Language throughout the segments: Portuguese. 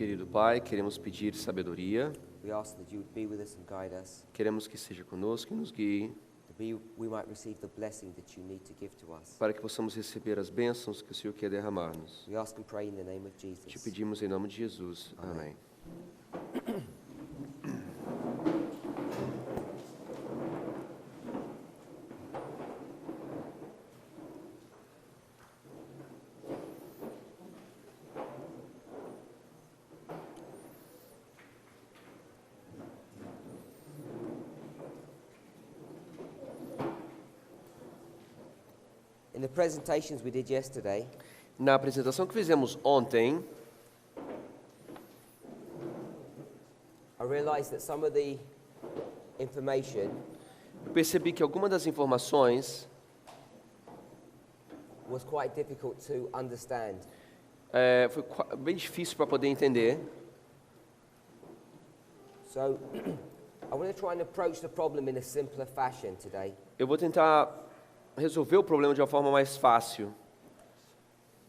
Querido Pai, queremos pedir sabedoria, We ask that you would be with us and guide us, queremos que seja conosco e nos guie, that we might receive the blessing that you need to give to us. para que possamos receber as bênçãos que o Senhor quer derramar-nos. We ask and pray in the name of Te Jesus. pedimos em nome de Jesus. Amém. In the presentations we did yesterday, Na apresentação que fizemos ontem, I realized that some of the information eu percebi que algumas das informações was quite difficult to understand. foi bem difícil para poder entender. So I want to try and approach the problem in a simpler fashion today. Eu vou tentar resolver o problema de uma forma mais fácil.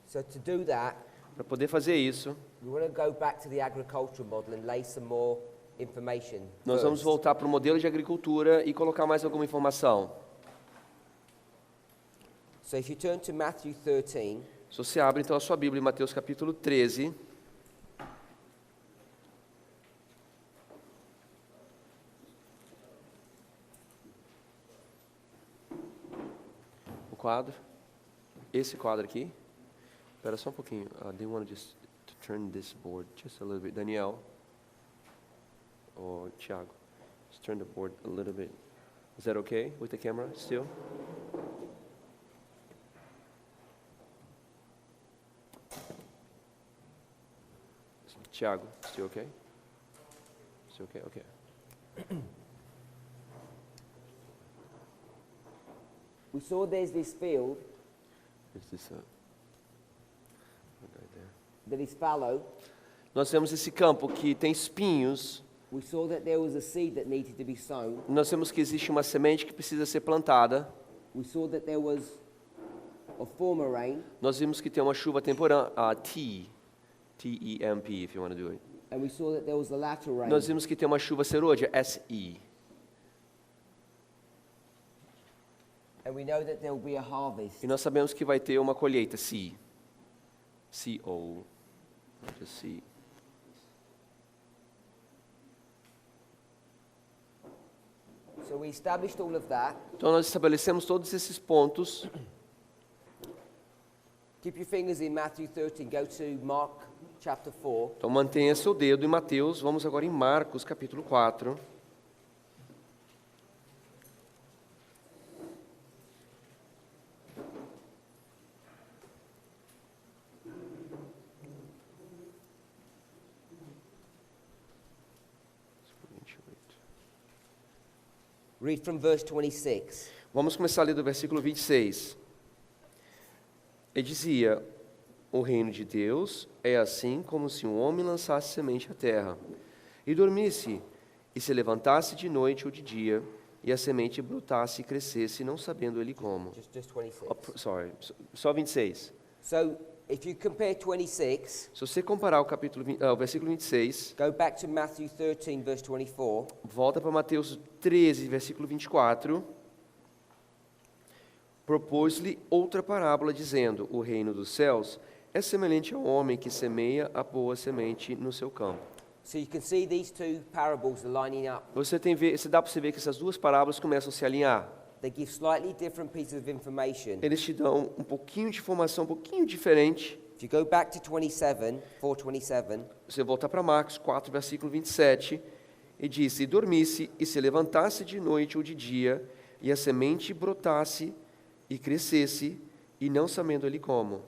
So to do that, Para poder fazer isso, we want to go back to the agricultural model and lay some more information. nós vamos first. voltar para o modelo de agricultura e colocar mais alguma informação. So if you turn to Matthew 13, Se você abre então a sua Bíblia em Mateus capítulo 13, o quadro, esse quadro aqui, espera só um pouquinho, they want just to turn this board just a little bit, Daniel, or Thiago, just turn the board a little bit. Is that okay with the camera still? Thiago, still okay? Still okay? Okay. we saw there's this field Is this a... that is fallow. Nós temos esse campo que tem espinhos. We saw that there was a seed that needed to be sown. Nós vemos que existe uma semente que precisa ser plantada. We saw that there was a former rain, Nós vimos que tem uma chuva temporânea, T-E-M-P, if you want to do it. and we saw that there was a latter rain. Nós vimos que tem uma chuva serôdia, S-E. And we know that there will be a harvest. E nós sabemos que vai ter uma colheita, C. C-O. Just C. So we established all of that. Então nós estabelecemos todos esses pontos. Keep your fingers in Matthew 13. Go to Mark chapter 4. Então mantenha seu dedo em Mateus. Vamos agora em Marcos, capítulo 4. Read from verse 26. Vamos começar a ler do versículo 26. Ele dizia: o reino de Deus é assim como se um homem lançasse semente à terra, e dormisse, e se levantasse de noite ou de dia, e a semente brotasse e crescesse, não sabendo ele como. Just 26. Só 26. So if you compare 26, Se você comparar o versículo 26, go back to Matthew 13, verse 24. volta para Mateus 13, versículo 24. Propôs-lhe outra parábola, dizendo: o reino dos céus é semelhante ao homem que semeia a boa semente no seu campo. So you can see these two parables are lining up. Você dá para você ver que essas duas parábolas começam a se alinhar. They give slightly different pieces of information. Eles te dão um pouquinho de informação, um pouquinho diferente. If you go back to 27, 4:27, Você volta para Marcos 4, versículo 27, e diz: e dormisse, e se levantasse de noite ou de dia, e a semente brotasse e crescesse, e não sabendo ele como.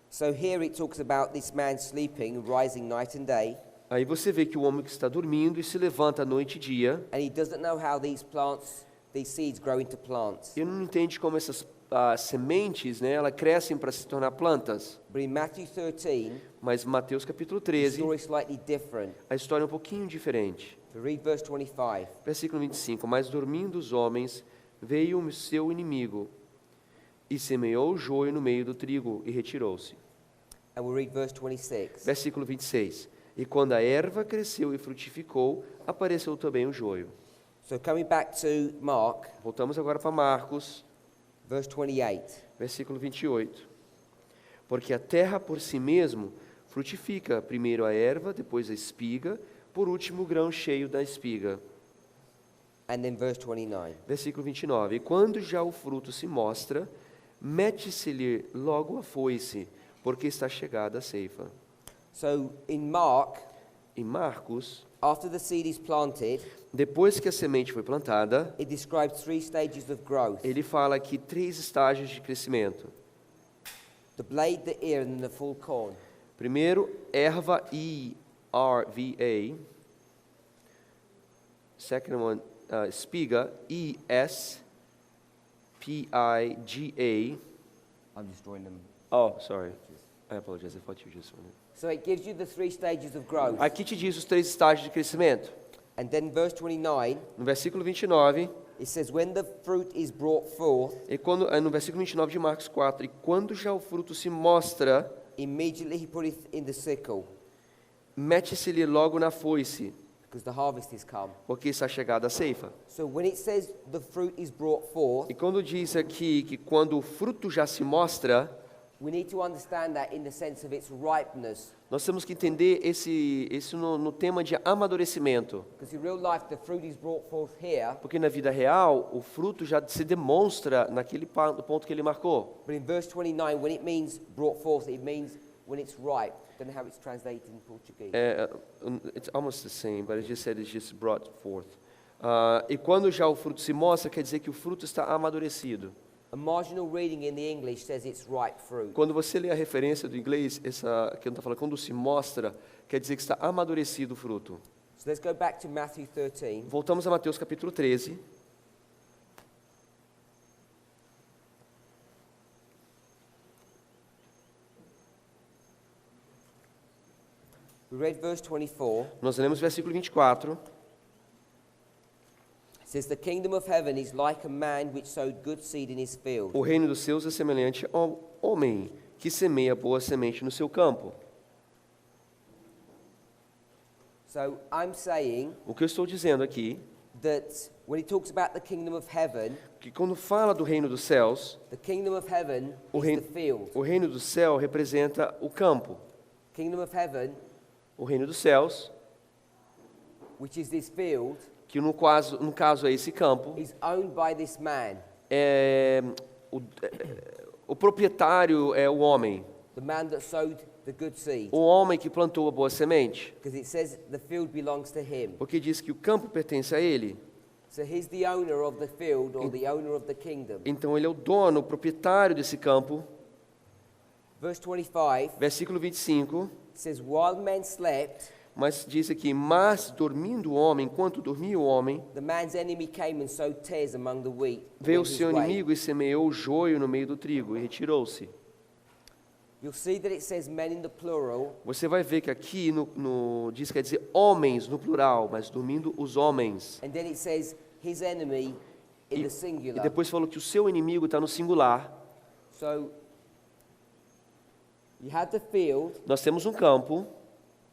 so here it talks about this man sleeping, rising night and day, Aí você vê que o homem que está dormindo e se levanta noite e dia, and he doesn't know how these seeds grow into plants. e ele não entende como essas sementes, né, elas crescem para se tornar plantas. But in Matthew 13, Mas Mateus capítulo the 13, story is slightly different. a história é um pouquinho diferente. So read verse 25. Versículo 25. Mas dormindo os homens, veio o seu inimigo, e semeou o joio no meio do trigo, e retirou-se. And we'll read verse 26. Versículo 26. E quando a erva cresceu e frutificou, apareceu também o joio. So coming back to Mark, Voltamos agora para Marcos, verse 28. versículo 28. Porque a terra por si mesmo frutifica primeiro a erva, depois a espiga, por último o grão cheio da espiga. And then verse 29. Versículo 29. E quando já o fruto se mostra, mete-se-lhe logo a foice, porque está chegada a ceifa. So in Mark, Em Marcos, after the seed is planted, depois que a semente foi plantada, it describes 3 stages of growth. ele fala aqui 3 estágios de crescimento. The blade, the ear, and then the full corn. Primeiro, erva, E-R-V-A. Second one, espiga, E-S-P-I-G-A. I'm just drawing them. Oh, sorry. I apologize, I thought you just wanted. So it gives you the 3 stages of growth. Aqui te diz os 3 estágios de crescimento. And then verse 29, No versículo 29, it says, when the fruit is brought forth, e quando, no versículo 29 de Marcos 4, e quando já o fruto se mostra, immediately he put it in the sickle, mete-se-lhe logo na foice, because the harvest is come. porque está chegada a ceifa. So when it says the fruit is brought forth, E quando diz aqui que quando o fruto já se mostra, we need to understand that in the sense of its ripeness. nós temos que entender esse no tema de amadurecimento. Because in real life, the fruit is brought forth here, Porque na vida real, o fruto já se demonstra naquele ponto que ele marcou. but in verse 29, when it means brought forth, it means when it's ripe. I don't know how it's translated in Portuguese. It's almost the same, but it just said it's just brought forth. E quando já o fruto se mostra, quer dizer que o fruto está amadurecido. A marginal reading in the English says it's ripe fruit. Quando você lê a referência do inglês, essa que eu não estou falando, quando se mostra, quer dizer que está amadurecido o fruto. So let's go back to Matthew 13. Voltamos a Mateus capítulo 13. We read verse 24. Nós lemos o versículo 24. It says, the kingdom of heaven is like a man which sowed good seed in his field. O reino dos céus é semelhante ao homem que semeia boa semente no seu campo. So I'm saying O que eu estou dizendo aqui, that when it talks about the kingdom of heaven, que quando fala do reino dos céus, the kingdom of heaven O is reino- the field. o reino do céu representa o campo. Kingdom of heaven, O reino dos céus, which is this field, que no caso é esse campo, is owned by this man, o proprietário é o homem. the man that sowed the good seed. O homem que plantou a boa semente. Because it says the field belongs to him. Porque diz que o campo pertence a ele. So he's the owner of the field or the owner of the kingdom. Então ele é o dono, o proprietário desse campo. Verse 25 Versículo 25. says, while men slept, Mas diz aqui, mas dormindo o homem, enquanto dormia o homem, the man's enemy came and sowed tares among the wheat. and veio o went his seu way. inimigo e semeou o joio no meio do trigo e retirou-se. You'll see that it says men in the plural, Você vai ver que aqui diz, quer dizer homens no plural, mas dormindo os homens. and then it says his enemy in the E singular. depois falou que o seu inimigo está no singular. So you have the field, Nós temos um campo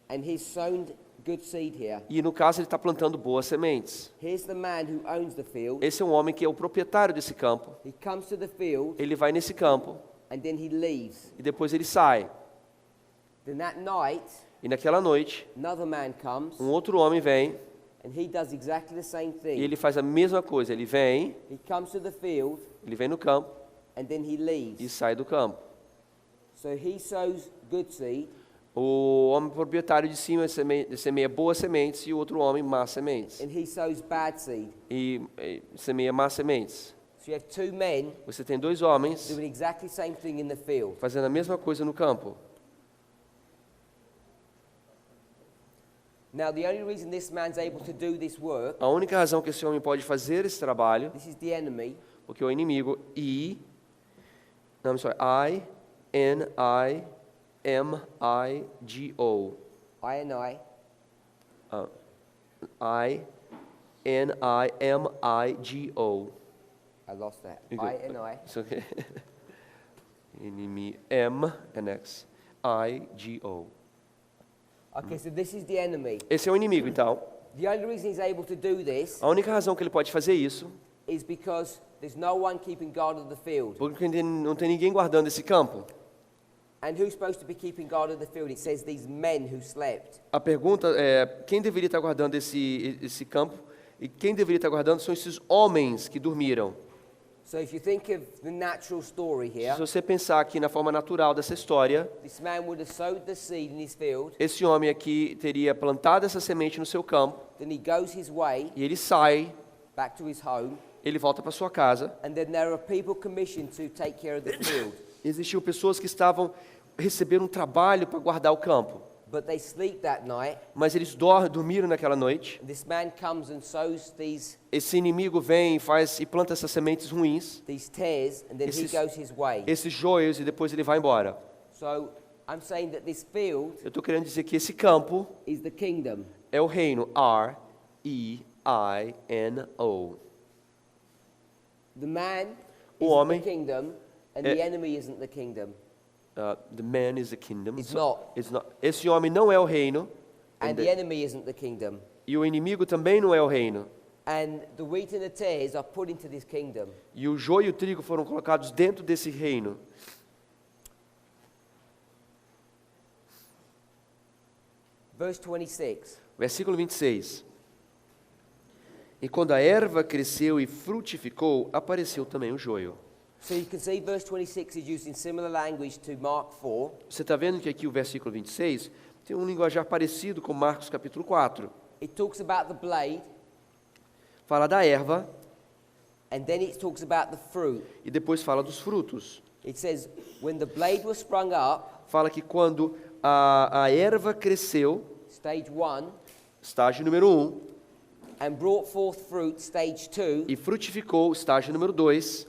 and he's sown good seed here. e no caso ele está plantando boas sementes. Here's the man who owns the field. Esse é um homem que é o proprietário desse campo. He comes to the field, Ele vai nesse campo and then he leaves. e depois ele sai. Then that night, E naquela noite, another man comes, um outro homem vem and he does exactly the same e thing. ele faz a mesma coisa. Ele vem He comes to the field, no campo and then he e leaves. sai do campo. So he sows good seed, O homem proprietário de cima semeia boas sementes e o outro homem más sementes. and he sows bad seed. E semeia más sementes. So you have 2 men Você tem 2 homens doing exactly the same thing in the field. fazendo a mesma coisa no campo. Now, the only reason this man's able to do this work, A única razão que esse homem pode fazer esse trabalho, this is the enemy, porque o inimigo, I-N-I-M-I-G-O. I-N-I, I-N-I-M-I-G-O. I lost that. You go. I-N-I, It's okay. Inimigo, M and X. I-G-O. Okay, so this is the enemy. Esse é o inimigo, então. The only reason he's able to do this A única razão que ele pode fazer isso, is because there's no one keeping guard of the field. porque não tem ninguém guardando esse campo. And who's supposed to be keeping guard of the field? It says these men who slept. A pergunta é, quem deveria estar guardando esse campo? E quem deveria estar guardando são esses homens que dormiram. So if you think of the natural story here, Se você pensar aqui na forma natural dessa história, this man would have sowed the seed in his field, esse homem aqui teria plantado essa semente no seu campo, then he goes his way e ele sai, back to his home, ele volta para sua casa. and then there are people commissioned to take care of the field. Existiam pessoas que estavam recebendo um trabalho para guardar o campo, But they sleep that night, mas eles dormiram naquela noite. and this man comes and sows these Esse inimigo vem e planta essas sementes ruins, tares, and then he goes his way. esses joios, e depois ele vai embora. So I'm saying that this field Eu estou querendo dizer que esse campo is the kingdom. é o reino, R-E-I-N-O. The man O is homem the kingdom, and é- the enemy isn't the kingdom. The man is the kingdom. It's not. It's not. Esse homem não é o reino, And the enemy isn't the kingdom. e o inimigo também não é o reino. And the wheat and the tares are put into this kingdom. E o joio e o trigo foram colocados dentro desse reino. Verse 26. Versículo 26. E quando a erva cresceu e frutificou, apareceu também o joio. So you can see verse 26 is using similar language to Mark 4. Você está vendo que aqui o versículo 26 tem um linguajar parecido com Marcos capítulo 4. It talks about the blade, Fala da erva and then it talks about the fruit. e depois fala dos frutos. It says, when the blade was sprung up, Fala que quando a erva cresceu, stage 1, estágio número 1, and brought forth fruit, stage 2, e frutificou, estágio número 2,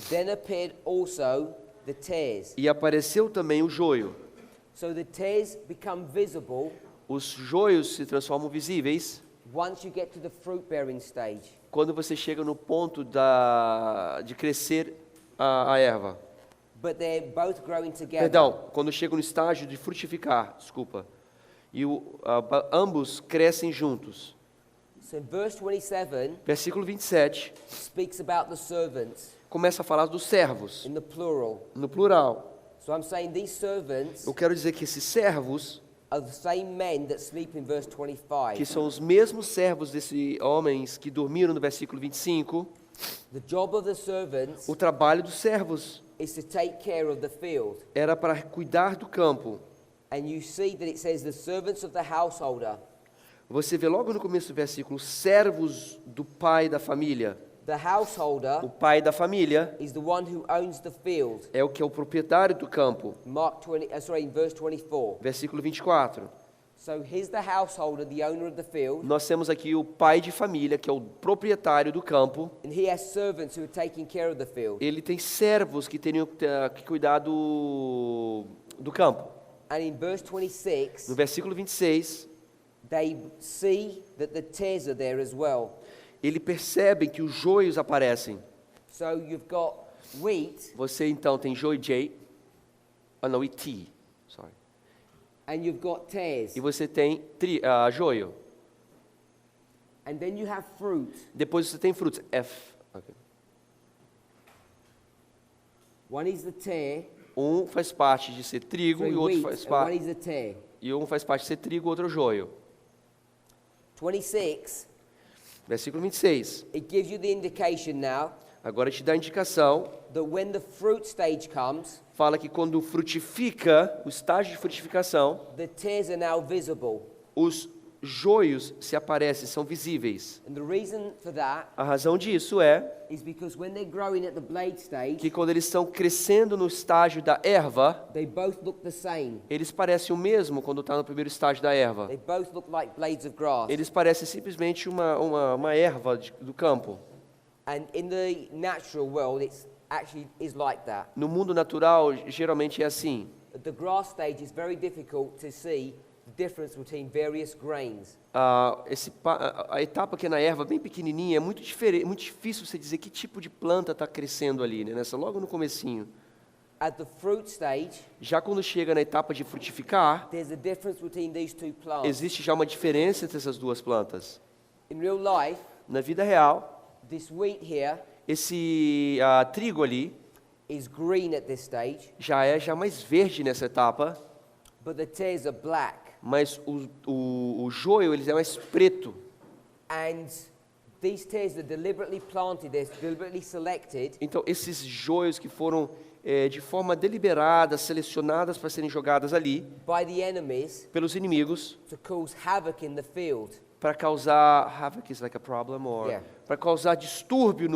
then appeared also the tares. e apareceu também o joio. So the tares become visible Os joios se transformam visíveis once you get to the fruit bearing stage. quando você chega no ponto de crescer a erva. But they're both growing together. Perdão, quando chega no estágio de frutificar, desculpa. E ambos crescem juntos. So in verse 27 Versículo 27 speaks about the servants começa a falar dos servos, in the plural. no plural. So I'm saying these servants Eu quero dizer que esses servos, are the same men that sleep in verse que 25. são os mesmos servos desses homens que dormiram no versículo 25, The job of the servants o trabalho dos servos is to take care of the field. era para cuidar do campo. And you see that it says the servants of the householder. Você vê logo no começo do versículo, servos do pai da família. The householder O pai da família is the one who owns the field. é o que é o proprietário do campo. In verse 24. Versículo 24. So here's the householder, the owner of the field, Nós temos aqui o pai de família, que é o proprietário do campo. and he has servants who are taking care of the field. Ele tem servos que teriam que cuidar do campo. And in verse 26, No versículo 26, they see that the tares are there as well. ele percebe que os joios aparecem. So you've got wheat Você então tem joio J, não, e T, sorry. and you've got tares. E você tem joio. And then you have fruit. Depois você tem frutos, F. Okay. One is the tare, Um faz parte de ser trigo e o outro wheat, faz and one parte is the tare. e um faz parte de ser trigo, outro joio. 26, Versículo 26. it gives you the indication now Agora te dá a indicação, that when the fruit stage comes, fala que quando frutifica, o estágio de frutificação, the tares are now visible. os joios se aparecem, são visíveis. And the reason for that A razão disso é is because when they're growing at the blade stage, que quando eles estão crescendo no estágio da erva, they both look the same. eles parecem o mesmo quando está no primeiro estágio da erva. They both look like blades of grass. Eles parecem simplesmente uma erva do campo. And in the natural world, it's actually is like that. No mundo natural, geralmente é assim. At the grass stage, it's very difficult to see the difference between various grains. A etapa que é na erva, bem pequenininha, é muito diferente, muito difícil você dizer que tipo de planta está crescendo ali, né? Logo no comecinho. at the fruit stage, Já quando chega na etapa de frutificar, there's a difference between these two plants. existe já uma diferença entre essas duas plantas. In real life, Na vida real, this wheat here esse trigo ali is green at this stage, já é mais verde nessa etapa, but the tares are black. mas o joio ele é mais preto. And these tares are deliberately planted, they're deliberately selected Então esses joios que foram de forma deliberada, selecionadas para serem jogadas ali by the enemies pelos inimigos, to cause havoc in the field. para causar havoc is like a problem, or Yeah. para causar distúrbio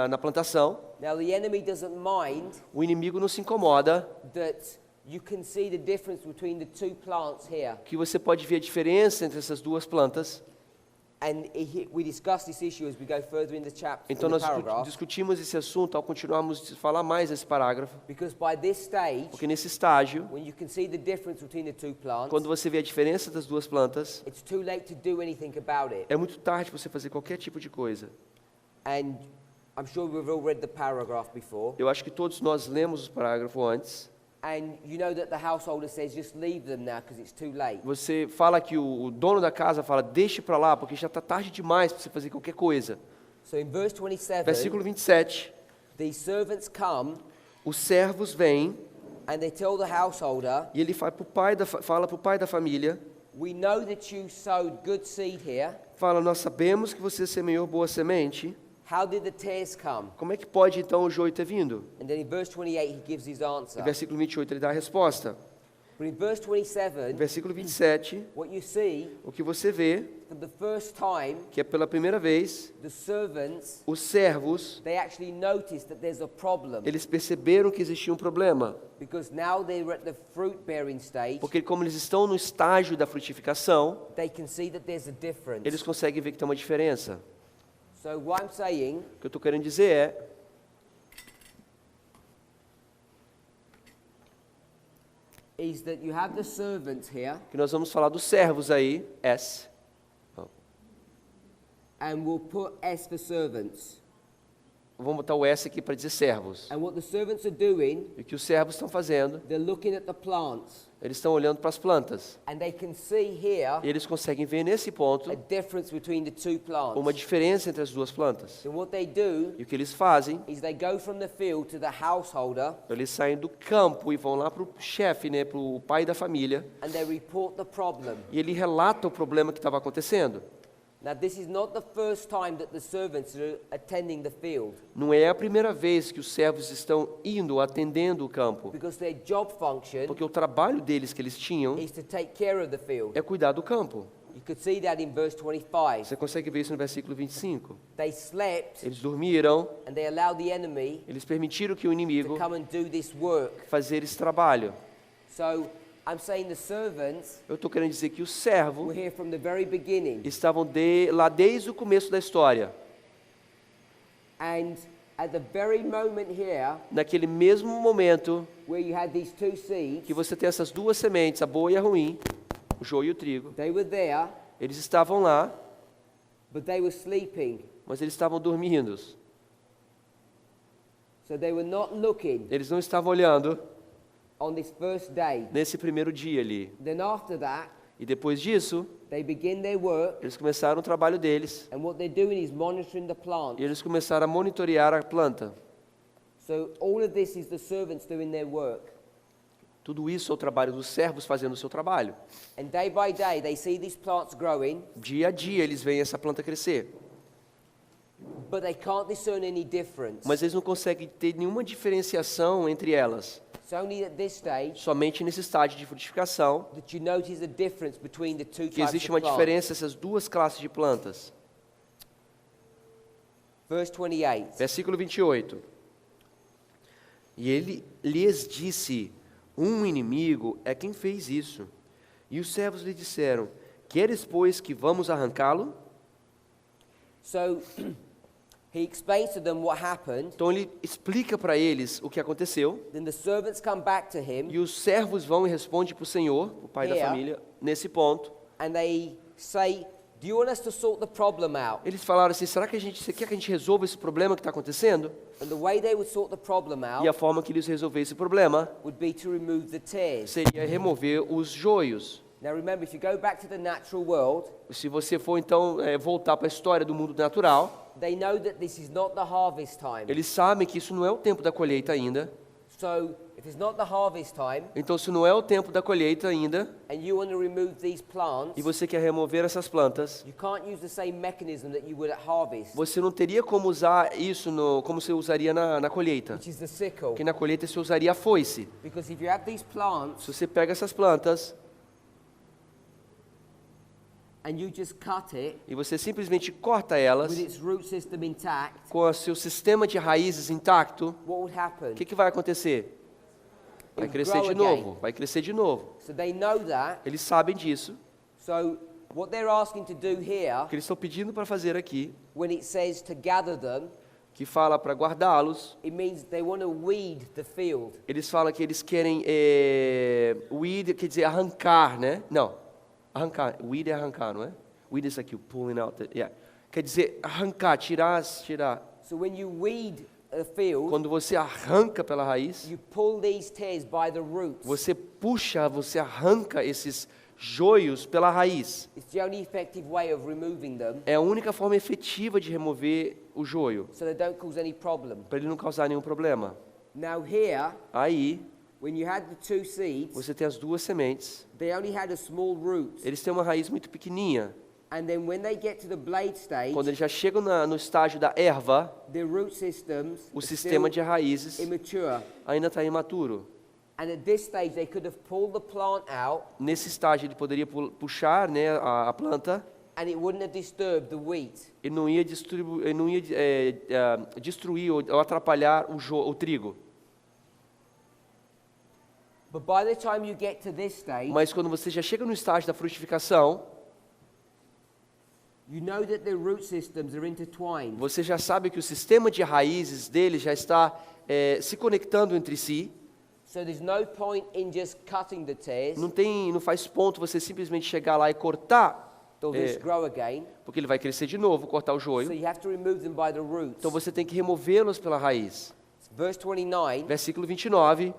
na plantação. Now the enemy doesn't mind O inimigo não se incomoda, that you can see the difference between the two plants here. que você pode ver a diferença entre essas duas plantas. And we discuss this issue as we go further in the chapter, Então in the nós paragraph, discutimos esse assunto ao continuarmos a falar mais esse parágrafo, because by this stage, porque nesse estágio, when you can see the difference between the two plants, quando você vê a diferença das duas plantas, it's too late to do anything about it. é muito tarde para você fazer qualquer tipo de coisa. And I'm sure we've all read the paragraph before. Eu acho que todos nós lemos o parágrafo antes. And you know that the householder says, just leave them now because it's too late. Você fala que o dono da casa fala, deixe para lá, porque já está tarde demais para você fazer qualquer coisa. So in verse 27, Versículo 27, these servants come os servos vêm and they tell the householder, e ele fala para o pai da família, we know that you sowed good seed here. fala, nós sabemos que você semeou boa semente, How did the tares come? como é que pode então o joio ter vindo? And then in verse 28, he gives his answer. No versículo 28 ele dá a resposta. But in verse No 27, versículo 27, what you see, o que você vê, for the first time, que é pela primeira vez, the servants, os servos, they actually notice that there's a problem. eles perceberam que existia um problema. Because now they're at the fruit-bearing stage, Porque como eles estão no estágio da frutificação, they can see that there's a difference. eles conseguem ver que tem uma diferença. So what I'm saying O que eu estou querendo dizer é, is that you have the servants here, que nós vamos falar dos servos aí, S. and we'll put S for servants. Vamos botar o S aqui para dizer servos. And what the servants are doing, E o que os servos estão fazendo? they're looking at the plants, Eles estão olhando para as plantas. and they can see here E eles conseguem ver nesse ponto a difference between the two plants. uma diferença entre as duas plantas. And what they do E o que eles fazem? is they go from the field to the householder, Eles saem do campo e vão lá para o chefe, né, para o pai da família. and they report the problem. E ele relata o problema que estava acontecendo. Now, this is not the first time that the servants are attending the field, Não é a primeira vez que os servos estão indo, atendendo o campo. because their job function Porque o trabalho deles que eles tinham is to take care of the field. é cuidar do campo. You could see that in verse 25. Você consegue ver isso no versículo 25. They slept, Eles dormiram, and they allowed the enemy eles permitiram que o to inimigo come and do this work. fazer esse trabalho. So, I'm saying the servants Eu estou querendo dizer que os were servos here from the very beginning, estavam lá desde o começo da história. and at the very moment here, Naquele mesmo momento where you had these two seeds, que você tem essas duas sementes, a boa e a ruim, o joio e o trigo, they were there, eles estavam lá, but they were sleeping. mas eles estavam dormindo. So they were not looking Eles não estavam olhando on this first day. nesse primeiro dia ali. Then after that, E depois disso, they begin their work, eles começaram o trabalho deles. and what they're doing is monitoring the plant. E eles começaram a monitorear a planta. So all of this is the servants doing their work. Tudo isso é o trabalho dos servos fazendo o seu trabalho. And day by day, they see these plants growing, Dia a dia eles veem essa planta crescer. but they can't discern any difference. Mas eles não conseguem ter nenhuma diferenciação entre elas. It's only at this stage Somente nesse estágio de frutificação that you notice the difference between the two que types existe of uma plants. diferença essas duas classes de plantas. Verse 28. Versículo 28. E ele lhes disse, um inimigo é quem fez isso. E os servos lhe disseram, queres, pois, que vamos arrancá-lo? So he explains to them what happened. Então ele explica para eles o que aconteceu. Then the servants come back to him, E os servos vão e respondem para o Senhor, o pai da Yeah. família, nesse ponto. and they say, Do you want us to sort the problem out? Eles falaram assim, você quer que a gente resolva esse problema que está acontecendo? And the way they would sort the problem E a out forma que eles resolveram esse problema would be to remove the tares. seria remover os joios. Now remember, if you go back to the natural world, Se você for então voltar para a história do mundo natural, they know that this is not the harvest time. eles sabem que isso não é o tempo da colheita ainda. So, if it's not the harvest time, Então, se não é o tempo da colheita ainda, and you want to remove these plants, e você quer remover essas plantas, you can't use the same mechanism that you would at harvest, você não teria como usar isso como você usaria na colheita. which is the sickle. Porque na colheita você usaria a foice. Because if you have these plants Se você pega essas plantas and you just cut it e você simplesmente corta elas with its root system intact, com o seu sistema de raízes intacto, what would happen? o que vai acontecer? Vai It crescer grow de again. novo, vai crescer de novo. So they know that. Eles sabem disso. So what they're asking to do here, O que eles estão pedindo para fazer aqui, when it says to gather them, que fala para guardá-los, it means they want to weed the field. eles falam que eles querem weed, quer dizer arrancar, né? Não, arrancar. Weed é arrancar, não é? Weed is like you pulling out. Yeah. Quer dizer arrancar, tirar. So when you weed a field, Quando você arranca pela raiz, you pull these tares by the roots. você puxa, você arranca esses joios pela raiz. It's the only effective way of removing them, É a única forma efetiva de remover o joio, so they don't cause any problem. para ele não causar nenhum problema. Now here, Aí, when you had the two seeds, você tem as duas sementes. they only had a small root. Eles têm uma raiz muito pequenininha. And then when they get to the blade stage, Quando eles já chegam no estágio da erva, the root systems o are sistema de still raízes immature. ainda está imaturo. And at this stage, they could have pulled the plant out, Nesse estágio, ele poderia puxar, né, a planta and it wouldn't have disturbed the wheat. e não ia, destruir ou atrapalhar o trigo. But by the time you get to this stage, Mas quando você já chega no estágio da frutificação, you know that the root systems are intertwined. você já sabe que o sistema de raízes dele já está se conectando entre si. So there's no point in just cutting the tares. Não faz ponto você simplesmente chegar lá e cortar, They'll just grow again. porque ele vai crescer de novo, cortar o So joio. you have to remove them by the roots. Então você tem que removê-los pela raiz. Verse 29, Versículo 29.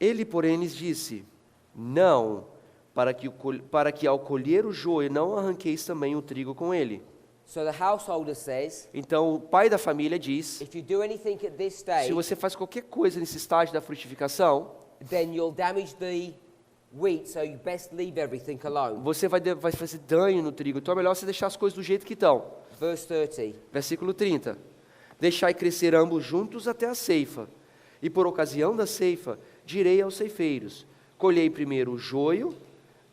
Ele, porém, lhes disse: Não, para que ao colher o joio não arranqueis também o trigo com ele. so the householder says, Então o pai da família diz: if you do anything at this stage, se você faz qualquer coisa nesse estágio da frutificação, then you'll damage the wheat, so you best leave everything alone. você vai fazer dano no trigo. Então é melhor você deixar as coisas do jeito que estão. Verse 30, Versículo 30. Deixai crescer ambos juntos até a ceifa. E por ocasião da ceifa, direi aos ceifeiros: colhei primeiro o joio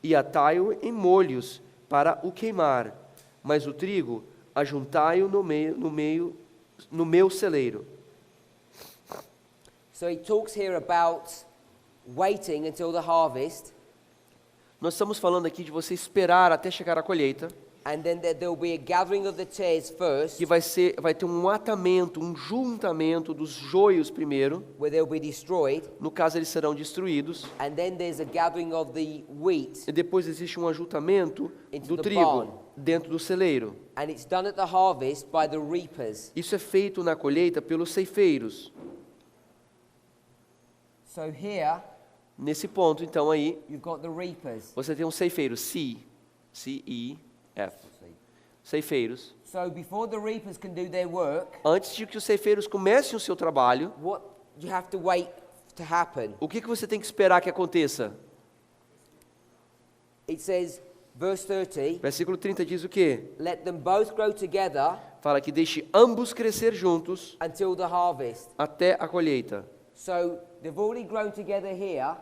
e atai-o em molhos para o queimar, mas o trigo ajuntai-o no meu celeiro. so he talks here about waiting until the harvest, Nós estamos falando aqui de você esperar até chegar a colheita, and then there'll be a gathering of the tares first, que vai ter um atamento, um juntamento dos joios primeiro, where they'll be destroyed, no caso eles serão destruídos, and then there's a gathering of the wheat, e depois existe um ajuntamento Into do the trigo barn. dentro do celeiro. and it's done at the harvest by the reapers. Isso é feito na colheita pelos ceifeiros. So here, Nesse ponto, então, aí, you've got the reapers. você tem um ceifeiro, C-E-F, ceifeiros. So before the reapers can do their work, Antes de que os ceifeiros comecem o seu trabalho, what you have to wait to happen? o que você tem que esperar que aconteça? It says, verse 30, Versículo 30 diz o quê? let them both grow together Fala que deixe ambos crescer juntos until the harvest. até a colheita. So they've already grown together here.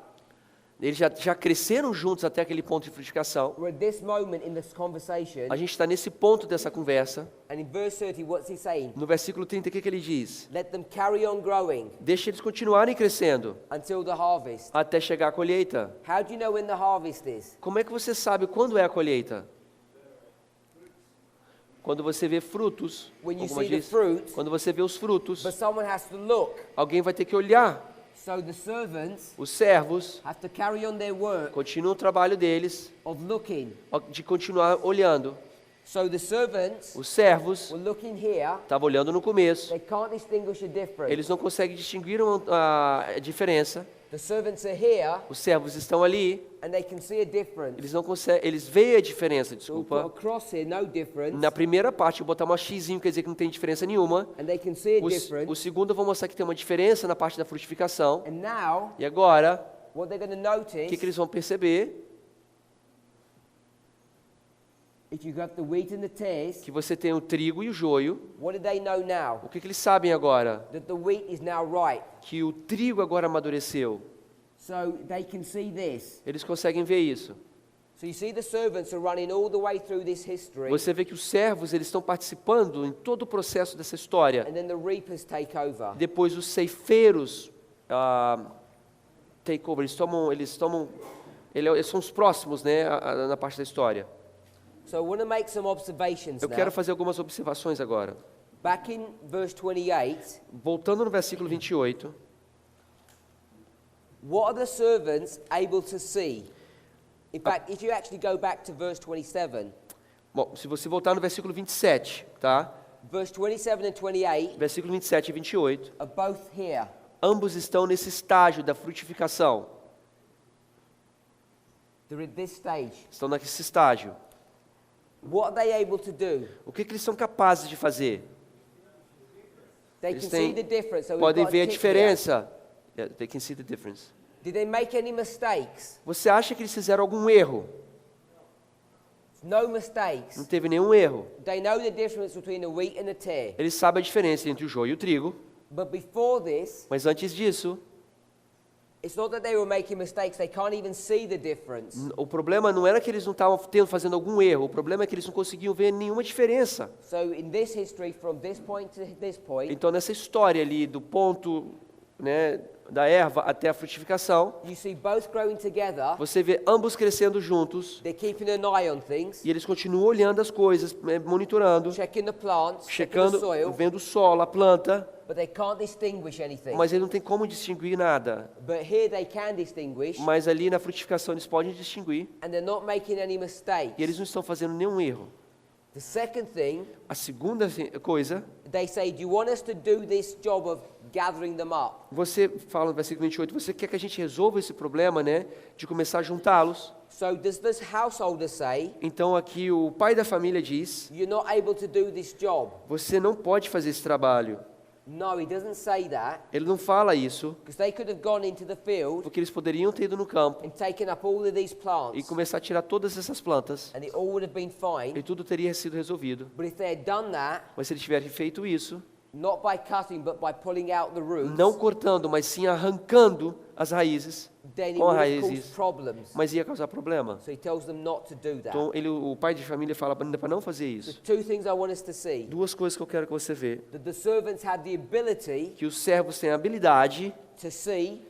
Eles já cresceram juntos até aquele ponto de frutificação. We're at this moment in this conversation. A gente está nesse ponto dessa conversa. And in verse 30, what's he saying? No versículo 30, o que ele diz? Let them carry on growing Deixa eles continuarem crescendo until the harvest. até chegar a colheita. How do you know when the harvest is? Como é que você sabe quando é a colheita? Quando você vê frutos, When you alguma see the diz, fruit, quando você vê os frutos, but someone has to look. alguém vai ter que olhar. So the servants Os servos have to carry on their work continuam o trabalho deles of looking. de continuar olhando. So the servants Os servos were looking here. estavam olhando no começo. They can't distinguish a difference. Eles não conseguem distinguir a diferença. The servants are here Os servos estão ali. and they can see a difference. Eles não conseguem. Eles veem a diferença. So we'll put Desculpa. a cross here, no difference. Na primeira parte, eu vou botar uma xizinho, quer dizer que não tem diferença nenhuma. And they can see a O difference. segundo, eu vou mostrar que tem uma diferença na parte da frutificação. And now, E agora, what they're going to o notice, que eles vão perceber? if you got the wheat and the tares, Que você tem o trigo e o joio. what do they know now? O que eles sabem agora? That the wheat is now ripe. Que o trigo agora amadureceu. So they can see this. Eles conseguem ver isso. So you see the servants are running all the way through this history, Você vê que os servos eles estão participando em todo o processo dessa história. and then the reapers take over. Depois os ceifeiros take over. Eles são os próximos, né, na parte da história. So I want to make some observations Eu now. quero fazer algumas observações agora. Back in verse 28, Voltando no versículo 28, what are the servants able to see? In fact, if you actually go back to verse 27, bom, se você voltar no versículo 27, tá? verse 27 and 28 Versículo 27 e 28, are both here. ambos estão nesse estágio da frutificação. They're at this stage. Estão nesse estágio. What are they able to do? O que eles são capazes de fazer? They Eles can see the têm, difference. So we've podem got ver a tick diferença. Yeah, they can see the difference. here. Did they make any mistakes? Você acha que eles fizeram algum erro? No Não mistakes. teve nenhum erro. They know the difference between the wheat and the tare. Eles sabem a diferença entre o joio e o trigo. But before this, Mas antes disso, it's not that they were making mistakes. They can't even see the difference. o problema não era que eles não estavam fazendo algum erro. O problema é que eles não conseguiam ver nenhuma diferença. So in this history, from this point to this point, Então, nessa história ali, do ponto, né, da erva até a frutificação, you see both growing together. você vê ambos crescendo juntos. They're keeping an eye on things, E eles continuam olhando as coisas, monitorando, checking the plants, checking the checando, soil, vendo o solo, a planta, but they can't distinguish anything. mas ele não tem como distinguir nada. But here they can distinguish, Mas ali na frutificação eles podem distinguir. and they're not making any mistakes. E eles não estão fazendo nenhum erro. The second thing, A segunda coisa, they say, do you want us to do this job of gathering them up? você fala no versículo 28, você quer que a gente resolva esse problema, né, de começar a juntá-los. So does this householder say, Então aqui o pai da família diz, you're not able to do this job? você não pode fazer esse trabalho. No, he doesn't say that, Ele não fala isso, because they could have gone into the field porque eles poderiam ter ido no campo and taken up all of these e plants, começar a tirar todas essas plantas, and it all would have been e fine. tudo teria sido resolvido. But if they had done that, Mas se eles tivessem feito isso, not by cutting, but by pulling out the roots, não cortando, mas sim arrancando as raízes, then it com would a have caused raízes, problems. mas ia causar problema. So he tells them not to do that. Então o pai de família fala ainda para não fazer So isso. two things I want us to see. Duas coisas que eu quero que você veja. That the servants had the ability Que os servos têm a habilidade to see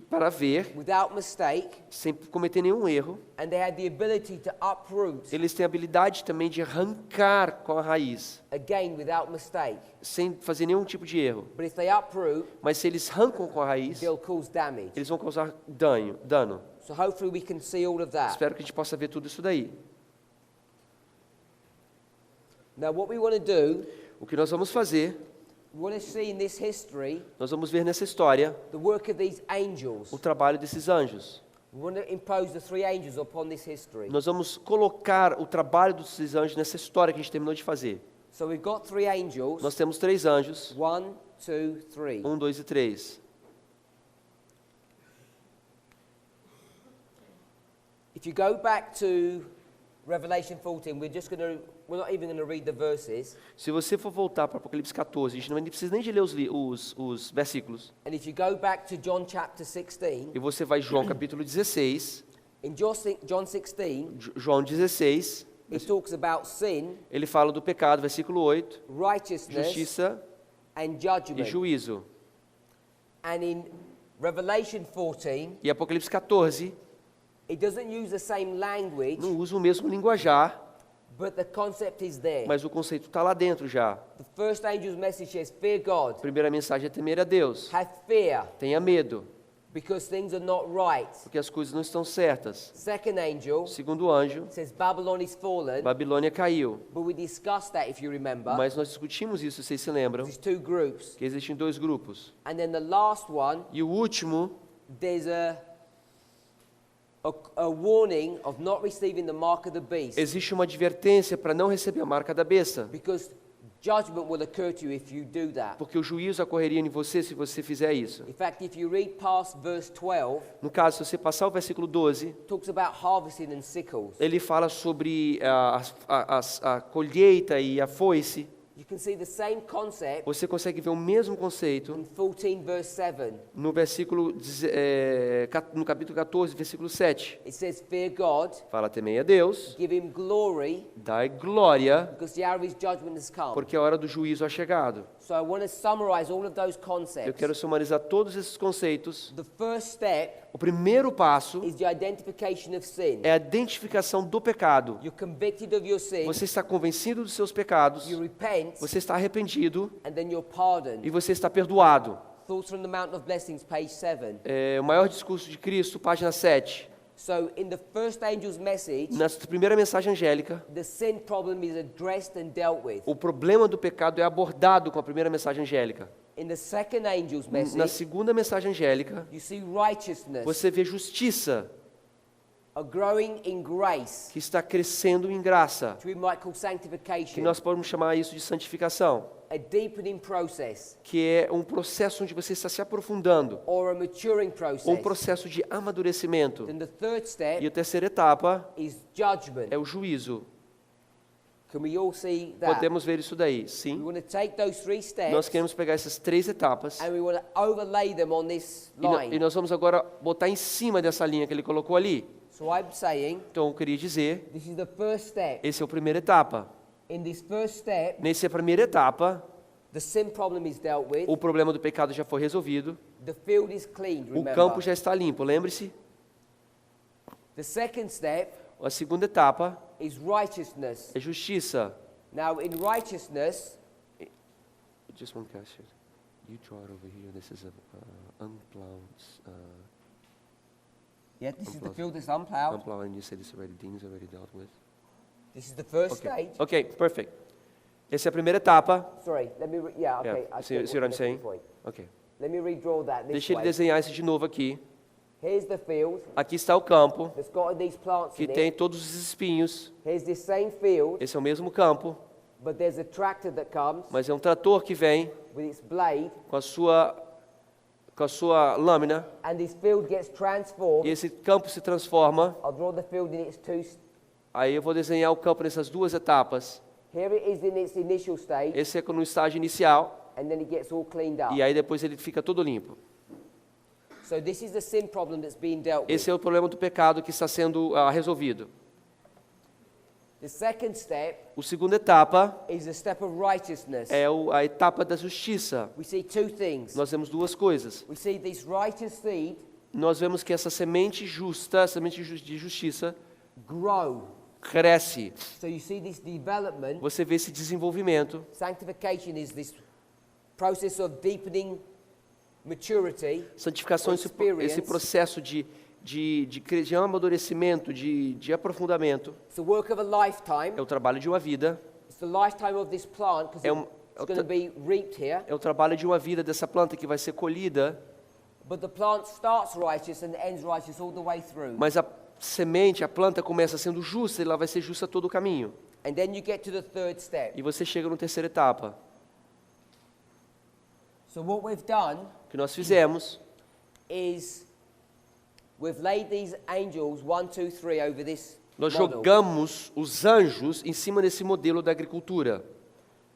para ver, without mistake, sem cometer nenhum erro. and they had the ability to uproot Eles têm a habilidade também de arrancar com a raiz, again without mistake. sem fazer nenhum tipo de erro. But if they uproot, Mas se eles arrancam com a raiz, they'll cause damage. eles vão causar dano. So hopefully we can see all of that. Espero que a gente possa ver tudo isso daí. Now what we want to do, O que nós vamos fazer, we want to see in this history nós vamos ver nessa história the work of these angels. o trabalho desses anjos. We want to impose the three angels upon this history. Nós vamos colocar o trabalho desses anjos nessa história que a gente terminou de fazer. So we've got three angels. Nós temos 3 anjos, 1, 2, 3. 1, 2 e 3. If you go back to Revelation 14, we're not even going to read the verses. Se você for voltar para Apocalipse 14, a gente não precisa nem de ler os versículos. And if you go back to John chapter 16, E você vai João capítulo 16, in John 16, João 16, it talks about sin, ele fala do pecado, versículo 8, righteousness, justiça and e judgment. juízo. And in Revelation 14, E Apocalipse 14 it doesn't use the same language, não usa o mesmo linguajar, But the concept is there. Mas o conceito está lá dentro já. The first angel's message says, fear God. A primeira mensagem é temer a Deus. Have fear, Tenha medo, because things are not right. porque as coisas não estão certas. Second angel O segundo anjo, says, Babylon is fallen. Babilônia caiu. But we discussed that, if you remember. Mas nós discutimos isso, vocês se lembram, There's two groups. que existem dois grupos. And then the last one, E o último, there's a warning of not receiving the mark of the beast. existe uma advertência para não receber a marca da besta. Because judgment will occur to you if you do that. Porque o juízo ocorreria em você se você fizer isso. In fact, if you read past verse 12, No caso, se você passar o versículo 12, it talks about harvesting and sickles. ele fala sobre a colheita e a foice. You can see the same concept Você consegue ver o mesmo conceito in 14 verse 7. no no capítulo 14, versículo 7. It says, fear God, Fala, temei a Deus, give him glory, dai glória, because the hour of his judgment has come. porque a hora do juízo ha chegado. So I want to summarize all of those Eu concepts. quero sumarizar todos esses conceitos. The first step O primeiro passo is the identification of sin. é a identificação do pecado. You're convicted of your sin, Você está convencido dos seus pecados, you repent, você está arrependido and then you're pardoned. e você está perdoado. Thoughts from the Mountain of Blessings, page 7. O maior discurso de Cristo, página 7. So in the first angel's message, Na primeira mensagem angélica, the sin problem is addressed and dealt with. o problema do pecado é abordado com a primeira mensagem angélica. In the second angel's Na message, segunda mensagem angélica, you see righteousness você vê justiça are growing in grace, que está crescendo em graça, which we might call que sanctification, nós podemos chamar isso de santificação, a deepening process, que é um processo onde você está se aprofundando, or a maturing ou um process. processo de amadurecimento. Then the third E step a terceira etapa is judgment. é o juízo. Can we all see that? Podemos ver isso daí, We sim. want to take those three Nós steps queremos pegar essas três etapas and we want to overlay them on this e line. nós vamos agora botar em cima dessa linha que ele colocou ali. So I'm saying Então eu queria dizer, this is the first step. essa é a primeira etapa. In this first step, Nessa primeira etapa, the sin problem is dealt with. o problema do pecado já foi resolvido, The field is cleaned, o remember. campo já está limpo, lembre-se. The second step A segunda etapa is righteousness. é justiça. Now, in righteousness, Just one question. You draw it over here. This is a unplowed, yeah, this is the Unplowed. field that's unplowed. unplowed, and you said this already. Dean's already dealt with. This is the first Okay. stage. Okay, perfect. Essa é a primeira etapa. Sorry, let me. Yeah, okay. Yeah, I see what I'm saying? Okay. Let me redraw that this Deixa ele way. desenhar isso de novo aqui. Here's the field Aqui está o campo, that's got these plants que in tem it. todos os espinhos. Here's this same field, Esse é o mesmo campo, but there's a tractor that comes mas é um trator que vem with its blade, com a sua lâmina, and this field gets e transformed. esse campo se transforma. I'll draw the field in its Aí eu vou desenhar o campo nessas duas etapas. Here it is in its initial stage, Esse é no estágio inicial, and then it gets all cleaned up. e aí depois ele fica todo limpo. So this is the sin problem that's being dealt with. Esse é o problema do pecado que está sendo resolvido. The second step A segunda etapa is the step of righteousness. é a etapa da justiça. We see two things. Nós vemos duas coisas. We see this righteous seed Nós vemos que essa semente justa, semente de justiça, grow. cresce. So you see this development. Você vê esse desenvolvimento. Sanctification is this process of deepening maturity. Santificação, esse processo de amadurecimento, de aprofundamento, It's the work of a lifetime. é o trabalho de uma vida. It's the lifetime of this plant because it's going to be reaped here. É o trabalho de uma vida dessa planta que vai ser colhida, But the plant starts righteous and ends righteous all the way through. mas a semente, a planta começa sendo justa e ela vai ser justa todo o caminho. And then you get to the third step. E você chega na terceira etapa. So what we've done O que nós fizemos, is we've laid these angels 1, 2, 3 over this nós model. jogamos os anjos em cima desse modelo da agricultura.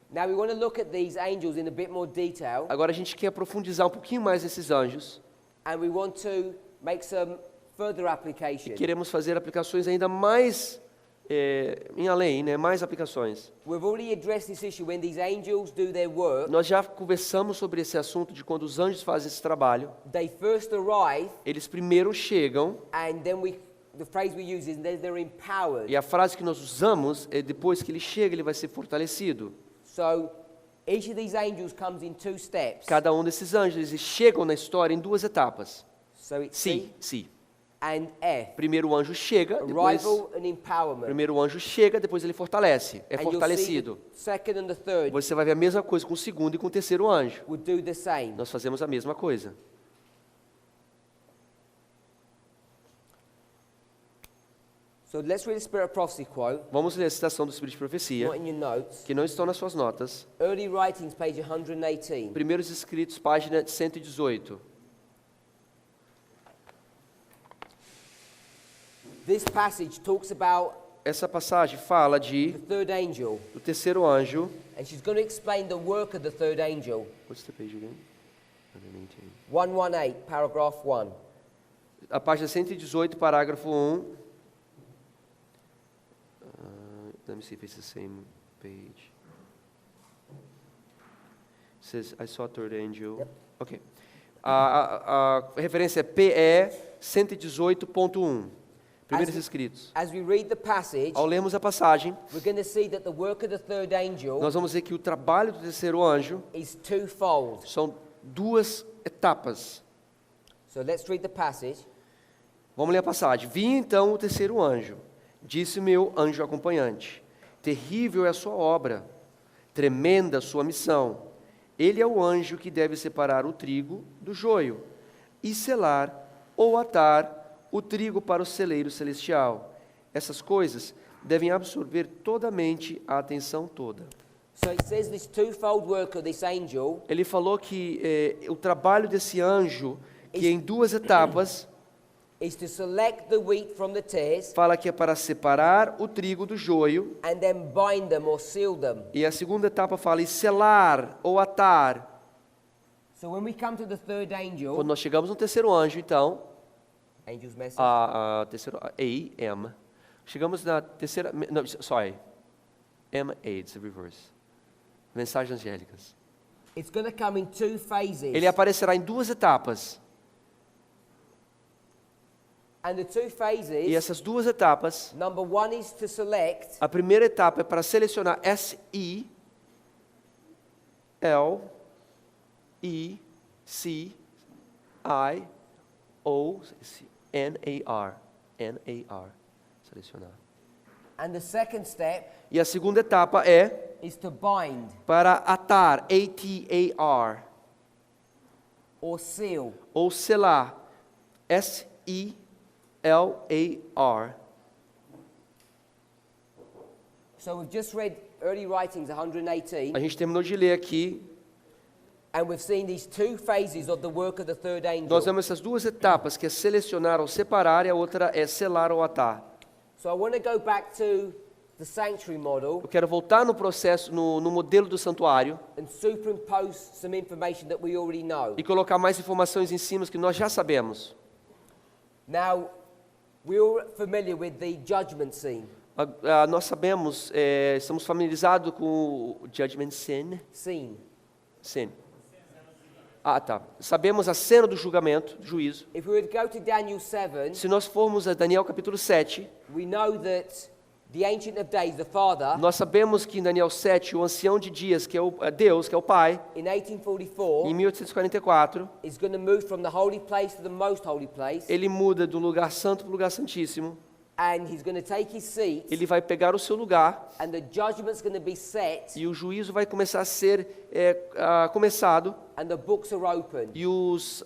Now we want to look at these angels in a bit more detail, Agora a gente quer aprofundizar um pouquinho mais esses anjos and we want to make some further e application. queremos fazer aplicações ainda mais em além, né? Mais aplicações. We've already addressed this issue when these angels do their work. Nós já conversamos sobre esse assunto de quando os anjos fazem esse trabalho. They first arrive, Eles primeiro chegam and then we the phrase we use is they're empowered. E a frase que nós usamos é depois que ele chega, ele vai ser fortalecido. So each of these angels comes in 2 steps. Cada um desses anjos, eles chegam na história em 2 etapas. So it's Si, C si. and F. Primeiro o anjo chega, depois... Arrival and empowerment. Primeiro o anjo chega, depois ele fortalece. É And you'll see fortalecido. the second and the third Você vai ver a mesma coisa com o segundo e com o terceiro anjo. would do the same. Nós fazemos a mesma coisa. So let's read the Spirit of Prophecy quote, Vamos ler a citação do Espírito de Profecia, not in your notes. que não estão nas suas notas. Early Writings, page 118. Primeiros Escritos, página 118. This passage talks about Essa passagem fala the de third angel, do terceiro anjo. and she's going to explain the work of the third angel. What's the page again? 118, paragraph 1. A página 118, parágrafo 1. Let me see if it's the same page. It says, I saw a third angel. Yep. Ok. A referência é PE 118.1. Primeiros Escritos. As we read the passage, Ao lermos a passagem, we're going to see that the work of the third angel nós vamos ver que o trabalho do terceiro anjo is twofold. são 2 etapas. So let's read the passage. Vamos ler a passagem. Vi então o terceiro anjo. Disse meu anjo acompanhante: terrível é a sua obra, tremenda a sua missão. Ele é o anjo que deve separar o trigo do joio e selar ou atar o trigo para o celeiro celestial. Essas coisas devem absorver totalmente a atenção toda. So it says this twofold work of this angel Ele falou que o trabalho desse anjo, que em 2 etapas, is to select the wheat from the tares fala que é para separar o trigo do joio, and then bind them or seal them. e a segunda etapa fala em selar ou atar. So when we come to the third angel, Quando nós chegamos no terceiro anjo, então, angel's message, a terceira, A-M, chegamos na terceira, não, sorry, M-A, it's the reverse, mensagens angélicas. it's going to come in 2 phases. Ele aparecerá em 2 etapas, And the 2 e phases, essas 2 etapas, number 1 is to select, a primeira etapa é para selecionar S-E-L-E-C-I-O-N-A-R, selecionar. and the second step E a segunda etapa é is to bind para atar, A-T-A-R, or seal. ou selar, S-E-L-A-R. So we've just read Early Writings 118, A gente terminou de ler aqui, and we've seen these 2 phases of the work of the third nós angel. vemos essas 2 etapas, que é selecionar ou separar, e a outra é selar ou atar. So I want to go back to the sanctuary model Eu quero voltar no processo, no modelo do santuário, and superimpose some information that we already know. e colocar mais informações em cima que nós já sabemos. Now, we're all familiar with the judgment scene. Nós sabemos, estamos familiarizados com o judgment scene. Tá. Sabemos a cena do julgamento, do juízo. If we were to go to Daniel 7, Se nós formos a Daniel capítulo 7, we know that the Ancient of Days, the Father, nós sabemos que em Daniel 7, o ancião de dias, que é Deus, que é o Pai, in 1844, em 1844, is going to move from the holy place to the most holy place, ele muda do lugar santo para o lugar santíssimo. and he's going to take his seat, Ele vai pegar o seu lugar and the judgment's going to be set, e o juízo vai começar a ser começado and the books are open. e os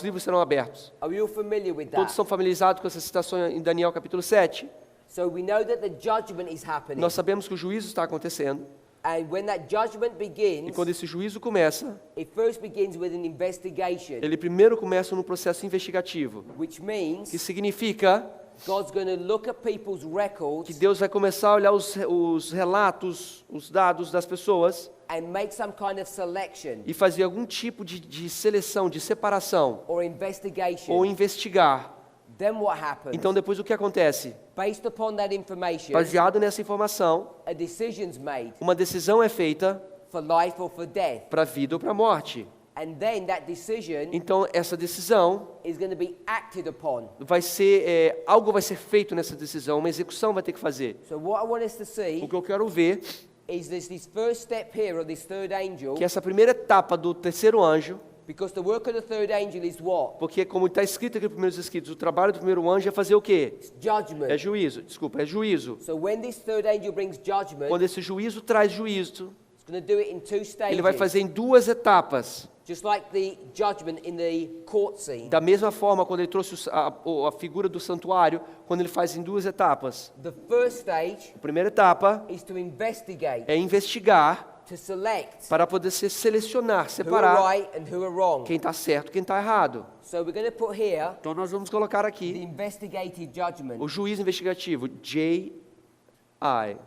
livros serão abertos. Are we all familiar with Todos that? estão familiarizados com essa citação em Daniel capítulo 7. So we know that the judgment is happening, Nós sabemos que o juízo está acontecendo, and when that judgment e begins, quando esse juízo começa, it first begins with an investigation, ele primeiro começa no processo investigativo, which means que significa God's going to look at people's que records Deus vai começar a olhar os relatos, os dados das pessoas and make some kind of selection e fazer algum tipo de seleção, de separação, or investigation. ou investigar. Then what happens? Então depois o que acontece? Based upon that information, Baseado nessa informação, a decision's made uma decisão é feita for life or for death. para a vida ou para a morte. And then that decision Então essa decisão is going to be acted upon. vai ser, algo vai ser feito nessa decisão, uma execução vai ter que fazer. So what I want us to see O que eu quero ver is this first step here of this third angel, que essa primeira etapa do terceiro anjo, because the work of the third angel is what? porque como está escrito aqui nos primeiros escritos, o trabalho do primeiro anjo é fazer o quê? It's judgment. É juízo, desculpa, é juízo. So when this third angel brings judgment, Quando esse juízo traz juízo, it's going to do it in two stages. ele vai fazer em duas etapas. Just like the judgment in the court scene. Da mesma forma, quando ele trouxe a figura do santuário, quando ele faz em duas etapas. The first stage A primeira etapa is to investigate, é investigar to select para poder se selecionar, who are separar right and who are wrong. quem está certo e quem está errado. So we're going to put here Então nós vamos colocar the aqui investigative judgment. o juízo investigativo, J.I.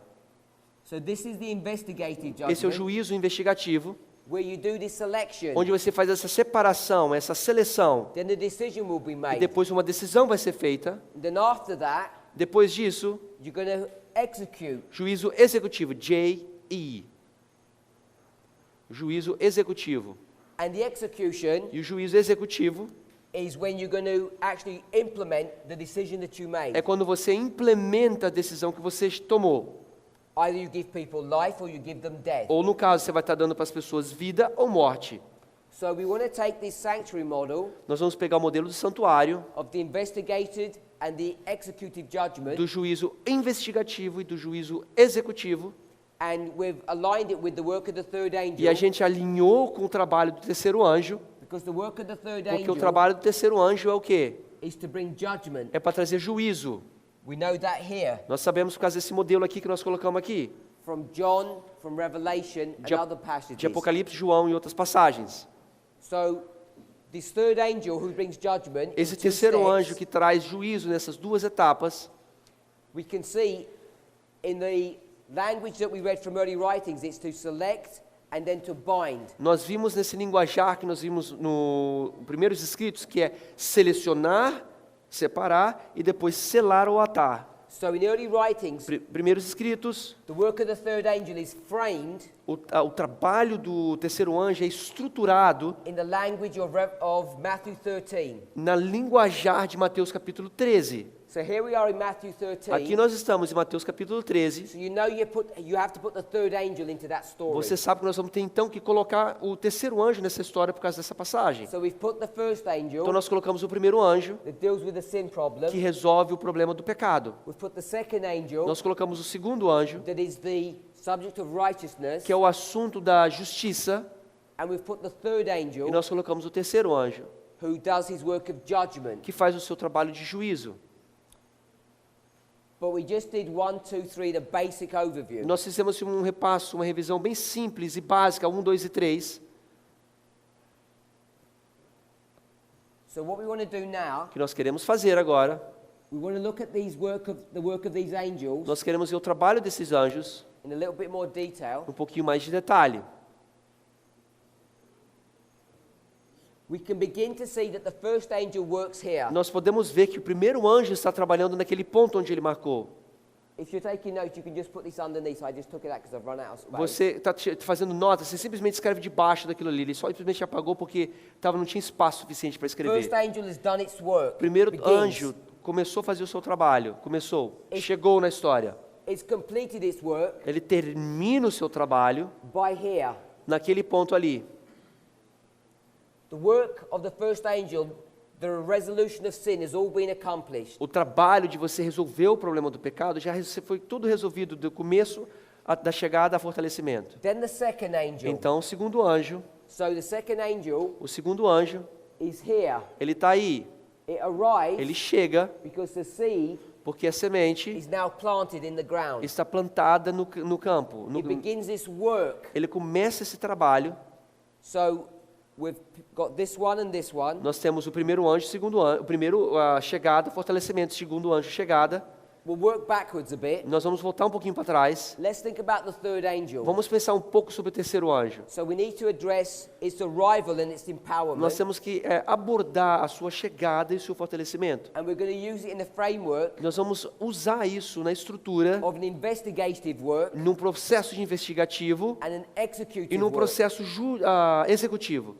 So this is the investigative Esse é o judgment, juízo investigativo, where you do this selection. onde você faz essa separação, essa seleção. Then the decision will be E made. depois uma decisão vai ser feita. And then after that, Depois disso, you're going to execute. juízo executivo, J.E. Juízo executivo. And the execution E o juízo executivo is when you're going to actually implement the decision that you made. é quando você implementa a decisão que você tomou. Either you give people life or you give them death. Ou no caso, você vai estar dando para as pessoas vida ou morte. So we want to take this sanctuary model Nós vamos pegar o modelo do santuário, of the investigated and the executive judgment, do juízo investigativo e do juízo executivo, and we've aligned it with the work of the third e a angel, gente alinhou com o trabalho do terceiro anjo, because the work of the third porque o angel trabalho do terceiro anjo é o quê? is to bring judgment. É para trazer juízo. We know that here Nós sabemos por causa desse modelo aqui que nós colocamos aqui, from John, from Revelation, de, and other passages. de Apocalipse, João e outras passagens. So this third angel who brings judgment, in Esse two terceiro steps, anjo que traz juízo nessas duas etapas, we can see in the language that we read from early writings, it's to select and then to bind. nós vimos nesse linguajar que nós vimos nos primeiros escritos, que é selecionar, separar e depois selar ou atar. So in early writings, Primeiros escritos, the work of the third angel is framed o trabalho do terceiro anjo é estruturado in the language of Matthew 13. na linguajar de Mateus capítulo 13. So here we are in Matthew 13. Aqui nós estamos em Mateus capítulo 13. So you know you have to put the third angel into that story. Você sabe que nós vamos ter então que colocar o terceiro anjo nessa história por causa dessa passagem. So we've put the first angel Então nós colocamos o primeiro anjo, that deals with the sin problem. que resolve o problema do pecado. We've put the second angel Nós colocamos o segundo anjo, that is the subject of righteousness. que é o assunto da justiça, And we've put the third angel e nós colocamos o terceiro anjo, who does his work of judgment. que faz o seu trabalho de juízo. But we just did 1, 2, 3, the basic overview. Nós fizemos um repasso, uma revisão bem simples e básica, 1, 2 e 3. So what we want to do now, O que nós queremos fazer agora, we want to look at the work of these angels nós queremos ver o trabalho desses anjos in a little bit more detail. um pouquinho mais de detalhe. We can begin to see that the first angel works here. Nós podemos ver que o primeiro anjo está trabalhando naquele ponto onde ele marcou. If you're taking notes, you can just put this underneath. I just took it out because I've run out of space. Você está fazendo nota, você simplesmente escreve debaixo daquilo ali. Ele só simplesmente apagou porque não tinha espaço suficiente para escrever. First angel has done its work. O primeiro Begins. anjo começou a fazer o seu trabalho. Chegou na história. It's completed its work Ele termina o seu trabalho by here. naquele ponto ali. The work of the first angel, the resolution of sin, has all been accomplished. O trabalho de você resolver o problema do pecado já foi tudo resolvido do começo da chegada a fortalecimento. Then the second angel. Então, o segundo anjo O segundo anjo is here. ele está aí. It arrives Ele chega because the seed porque a semente is now planted in the ground. está plantada no campo. It begins this work. Ele começa esse trabalho. So we've got this one and this one. Nós temos o primeiro anjo, o segundo anjo, o primeiro a chegada, fortalecimento, o segundo anjo, chegada. We'll work backwards a bit. Nós vamos voltar um pouquinho para trás. Let's think about the third angel. Vamos pensar um pouco sobre o terceiro anjo. So we need to address its arrival and its empowerment. Nós temos que abordar a sua chegada e o seu fortalecimento. And we're going to use it in the framework Nós vamos usar isso na estrutura, of an investigative work num processo de investigativo and an e executive num work. processo executivo.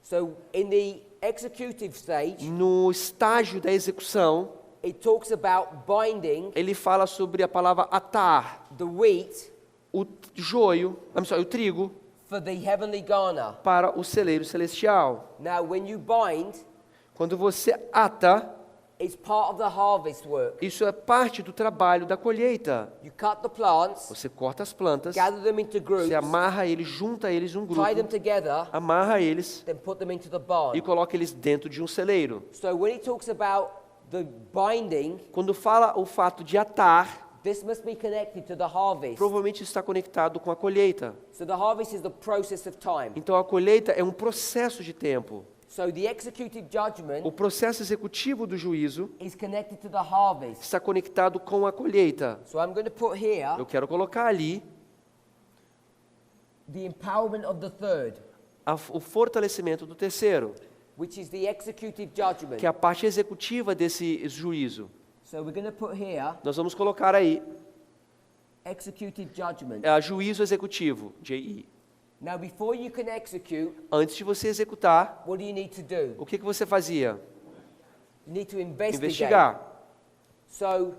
So in the executive stage, No estágio da execução, it talks about binding ele fala sobre a palavra atar the wheat o joio, o trigo, for the heavenly garner. para o celeiro celestial. Now, when you bind, Quando você ata, it's part of the harvest work. isso é parte do trabalho da colheita. You cut the plants, Você corta as plantas, gather them into groups, você amarra eles, junta eles em um tie them grupo, together, amarra eles then put them into the e barn. coloca eles dentro de um celeiro. So when it talks about the binding, Quando fala o fato de atar, this must be connected to the harvest. provavelmente está conectado com a colheita. So the harvest is the process of time. Então a colheita é um processo de tempo. So the executive judgment O processo executivo do juízo is connected to the harvest. está conectado com a colheita. So I'm going to put here Eu quero colocar ali the empowerment of the third, o fortalecimento do terceiro, which is the executive judgment. que é a parte executiva desse juízo. So we're going to put here Nós vamos colocar aí executive judgment. juízo executivo, J.E. Now, before you can execute, Antes de você executar, what do you need to do? o que você fazia? You need to investigate. Investigar. So,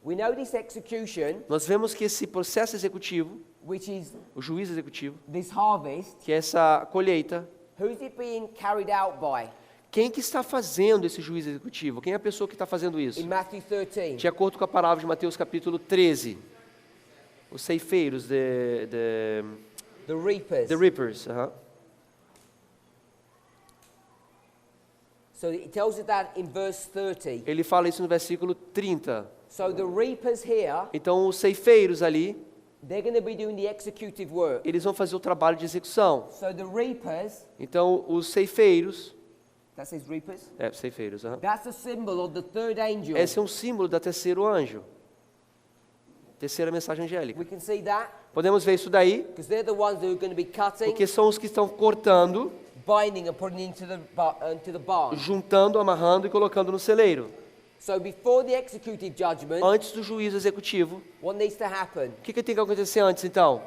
we know this execution, Nós vemos que esse processo executivo, which is o juízo executivo, this harvest, que é essa colheita, who's it being carried out by? quem que está fazendo esse juízo executivo? Quem é a pessoa que está fazendo isso? In Matthew 13. De acordo com a palavra de Mateus capítulo 13, os ceifeiros, The reapers. the reapers. So it tells us that in verse 30. Ele fala isso no versículo 30. So the reapers here, Então os ceifeiros ali, they're going to be doing the executive work. eles vão fazer o trabalho de execução. So the reapers, Então os ceifeiros, that says reapers, ceifeiros, that's a symbol of the third angel. esse é um símbolo da terceiro anjo. Terceira mensagem angélica. We can see that Podemos ver isso daí, because they're the ones who are going to be cutting, porque são os que estão cortando, binding and putting into the barn. juntando, amarrando e colocando no celeiro. So before the executive judgment, Antes do juízo executivo, what needs to happen? o que tem que acontecer antes então?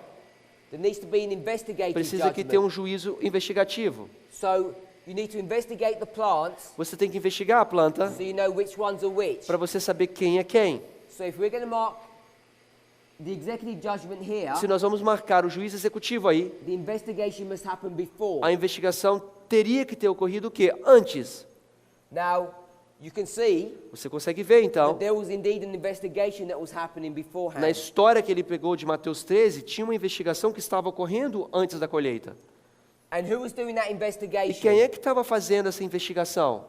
There needs to be an investigative Precisa que ter judgment. um juízo investigativo. So you need to investigate the plants Você tem que investigar a planta so you know which ones are which. para você saber quem é quem. So if we're going to mark the executive judgment here, Se nós vamos marcar o juízo executivo aí, the investigation must happen before. a investigação teria que ter ocorrido o quê? Antes. Now, you can see Você consegue ver então, that there was indeed an investigation that was happening na beforehand. história que ele pegou de Mateus 13, tinha uma investigação que estava ocorrendo antes da colheita. And who was doing that E investigation? quem é que estava fazendo essa investigação?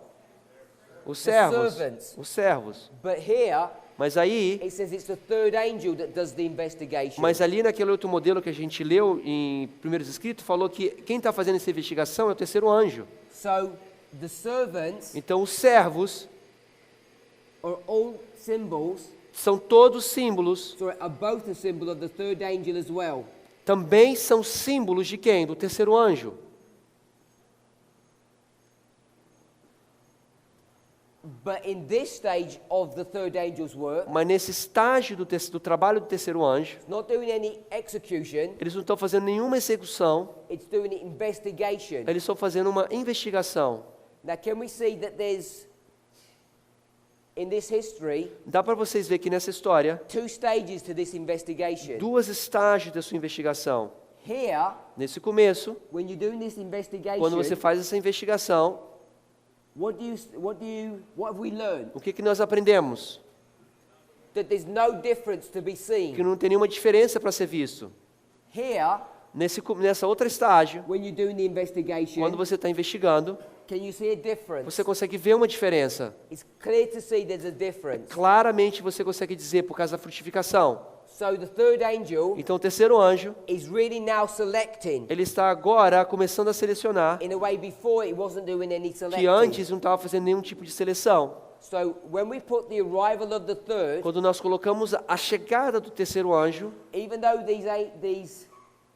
Os servos. servants. Os servos. But here, Mas aí, it says it's the third angel that does the investigation. mas ali naquele outro modelo que a gente leu em Primeiros Escritos, falou que quem está fazendo essa investigação é o terceiro anjo. So, the servants Então os servos are all symbols, são todos símbolos, so are both a symbol of the third angel as well. também são símbolos de quem? Do terceiro anjo. But in this stage of the third angel's work, Mas nesse estágio do trabalho do terceiro anjo, it's not doing any execution, eles não estão fazendo nenhuma execução, it's doing investigation. eles estão fazendo uma investigação. Now, can we see that there's, in this history, Dá para vocês ver que nessa história, two stages to this investigation? duas estágios da sua investigação. Here, Nesse começo, when you're doing this investigation, quando você faz essa investigação, what have we learned? o que nós aprendemos? That there's no difference to be seen. Que não tem nenhuma diferença para ser visto. Here, Nessa outra estágio, when you're doing the investigation, quando você está investigando, can you see a difference? você consegue ver uma diferença. It's clear to see there's a difference. Claramente você consegue dizer por causa da frutificação. So the third angel Então o terceiro anjo, is really now selecting ele está agora começando a selecionar, in a way before it wasn't doing any que selecting. antes não estava fazendo nenhum tipo de seleção. So when we put the arrival of the third, Quando nós colocamos a chegada do terceiro anjo, even though these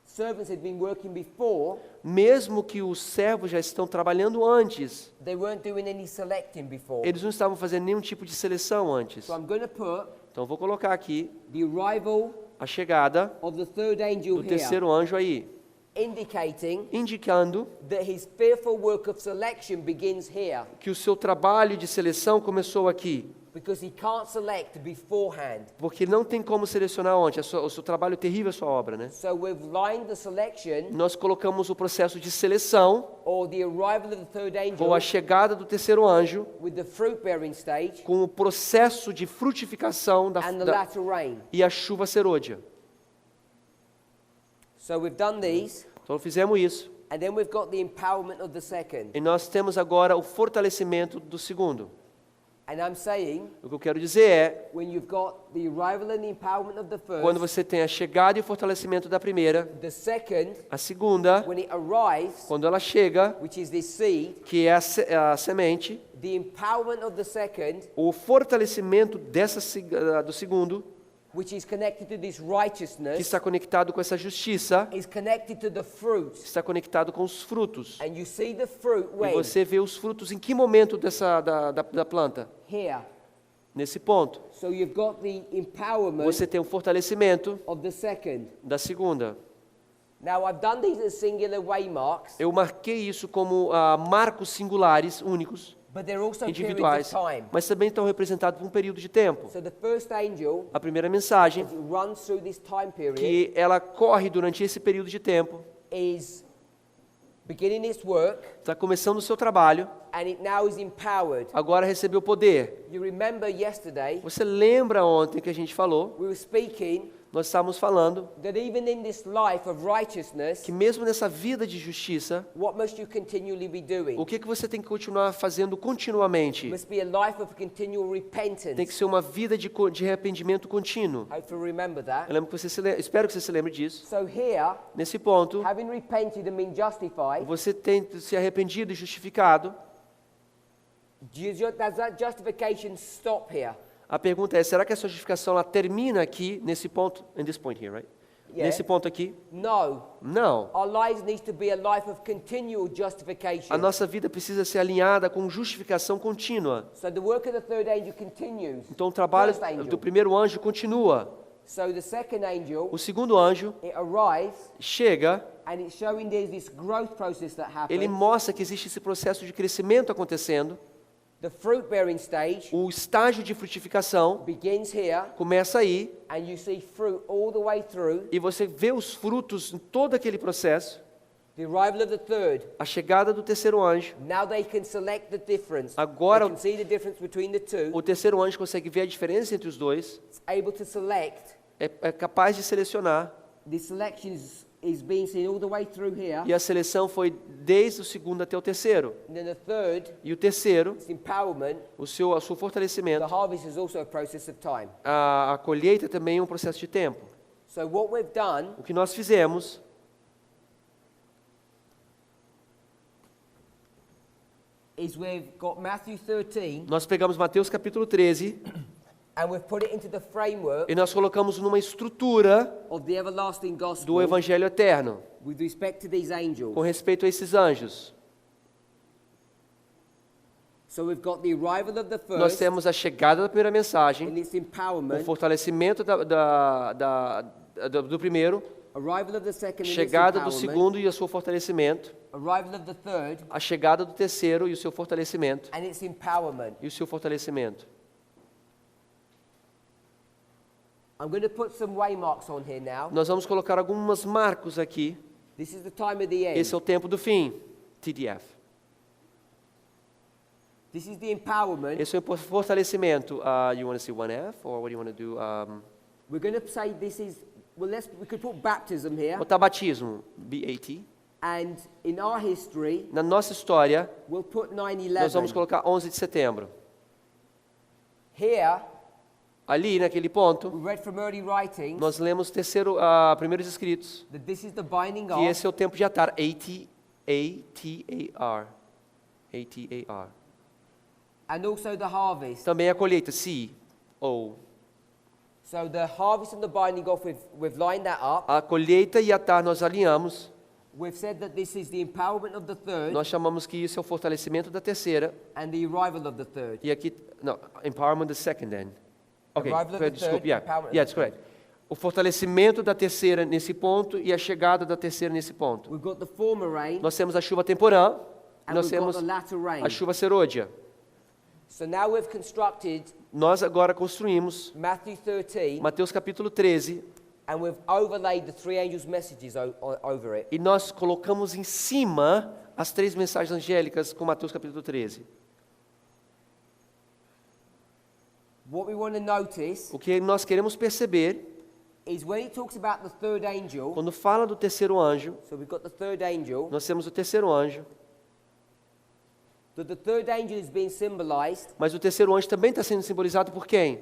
servants had been working before, mesmo que os servos já estão trabalhando antes, they weren't doing any selecting before. eles não estavam fazendo nenhum tipo de seleção antes. So I'm going to put Então eu vou colocar aqui the arrival a chegada of the third angel do here. terceiro anjo aí. indicating indicando that his fearful work of selection begins here, que o seu trabalho de seleção começou aqui, because he can't select beforehand. porque não tem como selecionar ontem, o seu trabalho terrível, a sua obra, né? So we've lined the selection, Nós colocamos o processo de seleção, or the arrival of the third angel, ou a chegada do terceiro anjo, with the fruit-bearing stage com o processo de frutificação and the latter rain. e a chuva serôdia. So we've done these, Então fizemos isso. and then we've got the empowerment of the second. E nós temos agora o fortalecimento do segundo. And I'm saying, O que eu quero dizer é, when you've got the arrival and the empowerment of the quando first, você tem a chegada e o fortalecimento da primeira, the second, a segunda, when it arrives, quando ela chega, which is this seed, que é a semente, the empowerment of the second, o fortalecimento do segundo, which is connected to this que righteousness, está conectado com essa justiça, is connected to the fruit. está conectado com os frutos. And you see the fruit E when? você vê os frutos em que momento da planta? Here. Nesse ponto. So you've got the empowerment Você tem o fortalecimento of the second. da segunda. Now I've done these as singular waymarks, Eu marquei isso como marcos singulares, únicos, but they're also periods individuais, of time. mas também estão representados por um período de tempo. So the first angel, A primeira mensagem, as it runs through this time period, que ela corre durante esse período de tempo, is beginning its work, está começando o seu trabalho, and it now is empowered. agora recebeu poder. You remember yesterday, Você lembra ontem que a gente falou, we were speaking nós estávamos falando, that even in this life of righteousness, que mesmo nessa vida de justiça, what must you continually be doing? o que você tem que continuar fazendo continuamente? Must be a life of continual Tem que repentance. ser uma vida de arrependimento contínuo. Hopefully remember that. Eu lembro que espero que você se lembre disso. So here, Nesse ponto, having repented and been justified, você tem se arrependido e justificado. does that justification stop here? A pergunta é, será que a sua justificação ela termina aqui, nesse ponto? In this point here, right? Yeah. Nesse ponto aqui? No. Não. Our lives need to be a life of continual justification. A nossa vida precisa ser alinhada com justificação contínua. So the work of the third angel continues. Então o trabalho First angel. do primeiro anjo continua. So the second angel, O segundo anjo it arrives, chega, and it's showing there's this growth process that ele happens. mostra que existe esse processo de crescimento acontecendo. The fruit-bearing stage O estágio de frutificação begins here, começa aí, and you see fruit all the way through. e você vê os frutos em todo aquele processo. The arrival of the third. A chegada do terceiro anjo. Now they can select the difference. Agora They can see the difference between the two. O terceiro anjo consegue ver a diferença entre os dois. It's able to select. É capaz de selecionar. The selection is being seen all the way through here. E a seleção foi desde o segundo até o terceiro. And then the third, E o terceiro, it's empowerment. o seu The fortalecimento. harvest is also a process of time. A colheita também é um processo de tempo. So what we've done O que nós fizemos is we've got Matthew 13 nós pegamos Mateus capítulo 13 and we've put it into the framework e nós colocamos numa estrutura of the everlasting do gospel evangelho eterno with respect to these angels. com respeito a esses anjos. So we've got the arrival of the Nós first temos a chegada da primeira mensagem, and its o empowerment, fortalecimento do primeiro, arrival of the second and its chegada do empowerment, segundo e o seu fortalecimento, arrival of the third a chegada do terceiro e o seu fortalecimento, and its empowerment. e o seu fortalecimento. I'm going to put some waymarks on here now. Nós vamos colocar alguns marcos aqui. This is the time of the end. Esse é o tempo do fim, TDF. This is the empowerment. Esse é o fortalecimento. You want to see 1F, or what do you want to do? We're going to say this is, well, we could put baptism here. Botar batismo, BAT. And in our history, Na nossa história, we'll put nós vamos 9/11. colocar 11 de setembro. Here, Ali, naquele ponto, we read from early writings nós lemos primeiros escritos, that this is the binding que of, esse é o tempo de atar, A-T-A-R. A-T-A-R. and also the harvest. Também a colheita, C-O. So the harvest and the binding off, we've lined that up. A colheita e atar nós alinhamos. We've said that this is the empowerment of the third Nós chamamos que isso é o fortalecimento da terceira. and the arrival of the third. E aqui, não, empowerment the second then. Ok, Arrival of the desculpe, third, empowerment of that's the correct. o fortalecimento da terceira nesse ponto e a chegada da terceira nesse ponto. We've got the former rain, Nós temos a chuva temporã e and nós we've got temos the latter rain. a chuva serôdia. So now we've constructed Nós agora construímos Matthew 13, Mateus capítulo 13 and we've overlaid the three angels' messages over it. e nós colocamos em cima as três mensagens angélicas com Mateus capítulo 13. What we want to notice O que nós queremos perceber, is when it talks about the third angel, quando fala do terceiro anjo, so we've got the third angel, nós temos o terceiro anjo, that the third angel is being symbolized mas o terceiro anjo também está sendo simbolizado por quem?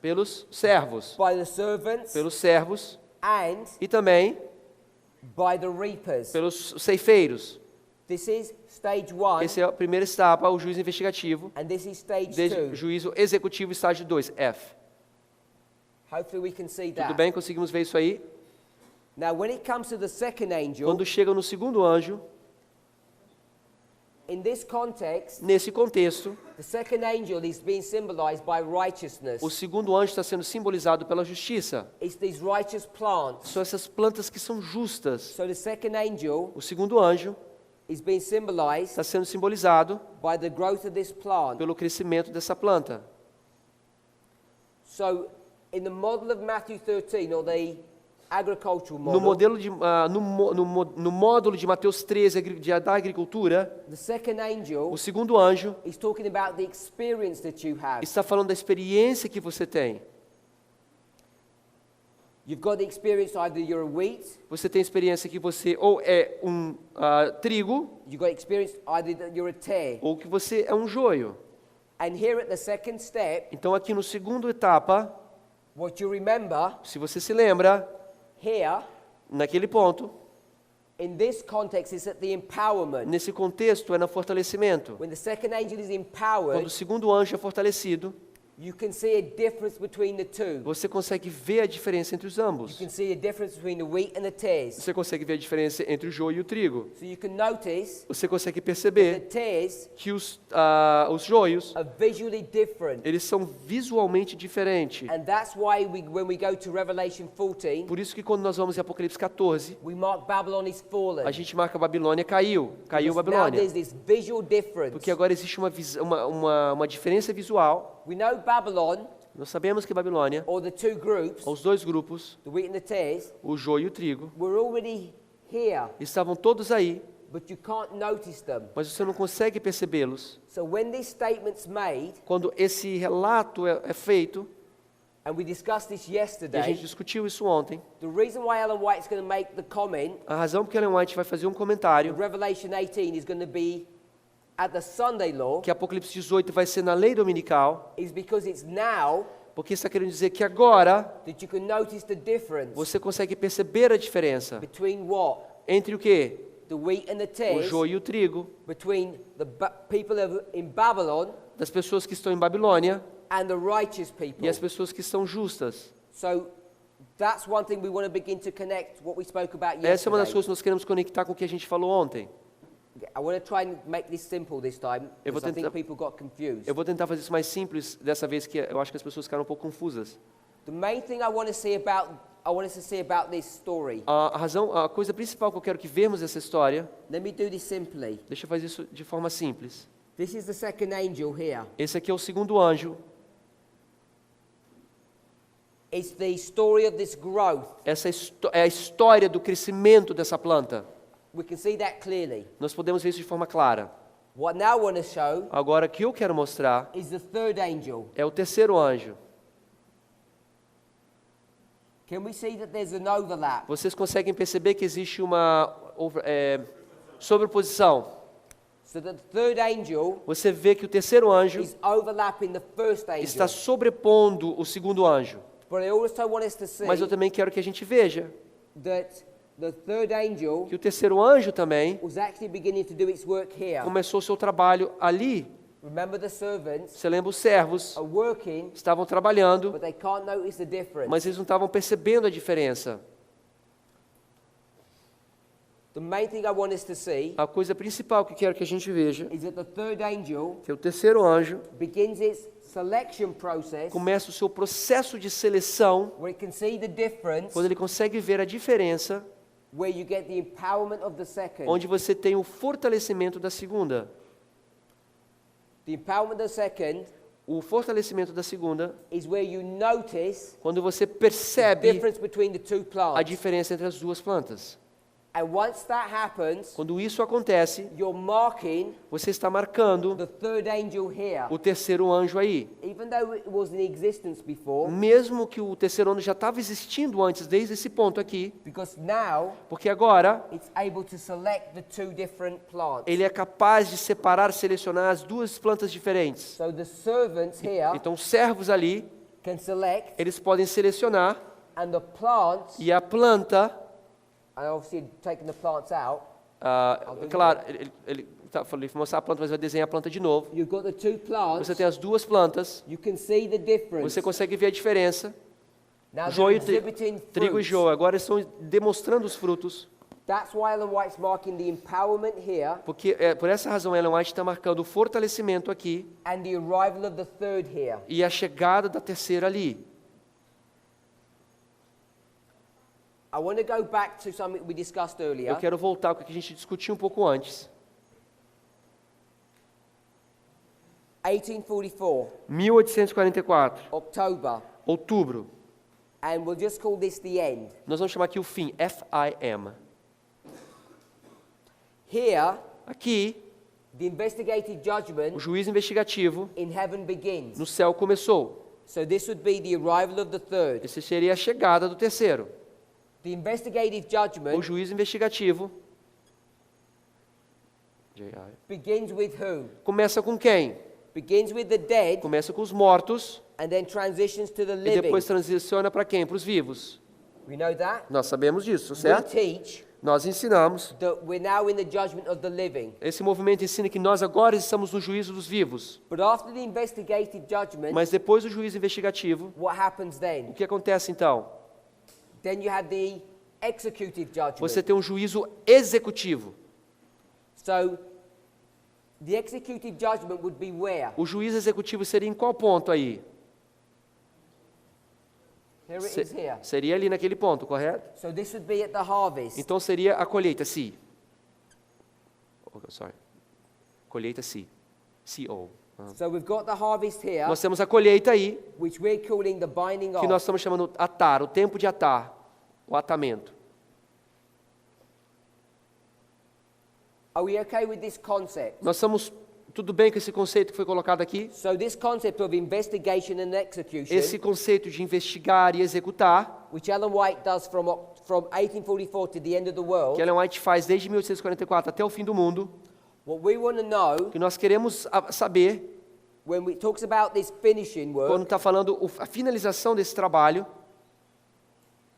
Pelos servos. by the servants Pelos servos and e também by the reapers. pelos ceifeiros. This is stage 1, Esse é a primeira etapa, o juízo investigativo. and this is stage Desde 2. juízo executivo, estágio 2, F. Hopefully we can see Tudo that. bem? Conseguimos ver isso aí? Now when it comes to the second angel, Quando chega no segundo anjo, in this context, nesse contexto, the second angel is being symbolized by righteousness. o segundo anjo está sendo simbolizado pela justiça. It's these righteous plants. São essas plantas que são justas. So the second angel O segundo anjo is being symbolized está sendo simbolizado by the growth of this plant. pelo crescimento dessa planta. So in the model of Matthew 13, or the agricultural No model, modelo de, no módulo de Mateus 13 da agricultura, the second angel o segundo anjo is talking about the experience that you have. está falando da experiência que você tem. You've got the experience either you're a wheat, Você tem experiência que você ou é um trigo, you've got experience either that you're a tare. ou que você é um joio. And here at the second step, Então aqui no segundo etapa, what you remember se você se lembra, here, naquele ponto, in this context, is at the empowerment. nesse contexto é no fortalecimento. When the second angel is Quando o empowered, segundo anjo é fortalecido, you can see a difference between the two. você consegue ver a diferença entre os ambos. You can see a difference between the wheat and the tares. Você consegue ver a diferença entre o joio e o trigo. So you can notice Você consegue the perceber tares que os joios, are visually different. eles são visualmente diferentes. And that's why when we go to Revelation 14, Por isso que quando nós vamos em Apocalipse 14, we mark Babylon is fallen. a gente marca Babilônia caiu. Caiu Because now Babilônia. there's this visual difference. Porque agora existe uma diferença visual. We know Babylon, Nós sabemos que Babilônia, or the two groups, os dois grupos, the wheat and the tares, o joio e o trigo, were already here, estavam todos aí, but you can't notice them. mas você não consegue percebê-los. So when this statement's made, Quando esse relato é feito, and we discussed this e a yesterday, gente discutiu isso ontem, the reason why Ellen White's going to make the comment, a razão porque Ellen White vai fazer um comentário, Revelation 18 is going to be at the Sunday law, que Apocalipse 18 vai ser na lei dominical, is because it's now porque está querendo dizer que agora that you can notice the difference você consegue perceber a diferença between what? entre o que? The wheat and the O tares, joio e o trigo, between the people in Babylon das pessoas que estão em Babilônia and the righteous people. e as pessoas que estão justas. So that's one thing we want to begin to connect what we spoke about Essa é uma das yesterday. coisas que nós queremos conectar com o que a gente falou ontem. I want to try and make this simple this time, Eu vou because I think tentar- people got confused. Eu vou tentar fazer isso mais simples dessa vez, que eu acho que as pessoas ficaram um pouco confusas. The main thing I want us to see about this story. A coisa principal que eu quero que vemos dessa história, Let me do this simply. deixa eu fazer isso de forma simples. This is the second angel here. Esse aqui é o segundo anjo. It's the story of this growth. Essa é a história do crescimento dessa planta. We can see that clearly. Nós podemos ver isso de forma clara. What I now want to show Agora, o que eu quero mostrar is the third angel. é o terceiro anjo. Can we see that there's an overlap? Vocês conseguem perceber que existe uma sobreposição. So that the third angel Você vê que o terceiro anjo is overlapping the first está angel. sobrepondo o segundo anjo. But I also want us to see Mas eu também quero que a gente veja that the third angel que o terceiro anjo também was actually beginning to do its work here. começou o seu trabalho ali. Remember, the servants Você lembra, os servos are working, estavam trabalhando, but they can't notice the difference. mas eles não estavam percebendo a diferença. The main thing I want us to see a coisa principal que quero que a gente veja, is that the third angel que o terceiro anjo begins its selection process começa o seu processo de seleção, where it can see the difference, quando ele consegue ver a diferença, where you get the empowerment of the second. onde você tem o fortalecimento da segunda. The empowerment of the second O fortalecimento da segunda, is where you notice quando você the percebe difference between the two a plants. diferença entre as duas plantas. And once that happens, Quando isso acontece, you're marking você está marcando the third angel here. o terceiro anjo aí. Even though it was in existence before, Mesmo que o terceiro anjo já estava existindo antes, desde esse ponto aqui, because now porque agora it's able to select the two different plants. ele é capaz de separar, selecionar as duas plantas diferentes. So the servants here Então, os servos ali, can select, eles podem selecionar and the plants, e a planta, and obviously taking the plants out, claro, ele falei mostrar a planta, mas vai desenhar a planta de novo. you've got the two plants, Você tem as duas plantas, you can see the difference. você consegue ver a diferença. Now they're Joio, exhibiting trigo e fruits. joio, agora estão demonstrando os frutos. That's why Ellen White's marking the empowerment here Porque por essa razão Ellen White está marcando o fortalecimento aqui and the arrival of the third here. e a chegada da terceira ali. I want to go back to something we discussed earlier. Eu quero voltar ao que a gente discutiu um pouco antes. 1844, 1844, October, outubro. and we'll just call this the end. Nós vamos chamar aqui o fim, F-I-M. Here, Aqui, the investigative judgment o juízo investigativo in heaven begins. no céu começou. So this would be the arrival of the third. Essa seria a chegada do terceiro. The investigative O judgment juízo investigativo begins with who? começa com quem? Begins with the dead Começa com os mortos and then transitions to the e living. depois transiciona para quem? Para os vivos. We know that. Nós sabemos disso, We certo? teach Nós ensinamos. that we're now in the judgment of the living. Esse movimento ensina que nós agora estamos no juízo dos vivos. But after the investigative judgment, Mas depois do juízo investigativo, what happens o then? que acontece então? Then you have the executive judgment. Você tem um juízo executivo. So the executive judgment would be where? O juízo executivo seria em qual ponto aí? Here it is here. Seria ali naquele ponto, correto? So this would be at the harvest. Então seria a colheita, C. Sorry. Colheita, C. C-O. So we've got the harvest here, Nós temos a colheita aí, which we're calling the binding que off. nós estamos chamando atar, o tempo de atar, o atamento. Are we okay with this concept? Nós estamos tudo bem com esse conceito que foi colocado aqui? So this concept of investigation and execution, Esse conceito de investigar e executar, which Ellen White does from 1844 to the end of the world, que Ellen White faz desde 1844 até o fim do mundo, what we want to know que nós queremos saber, when it talks about this finishing quando work, está falando a finalização desse trabalho,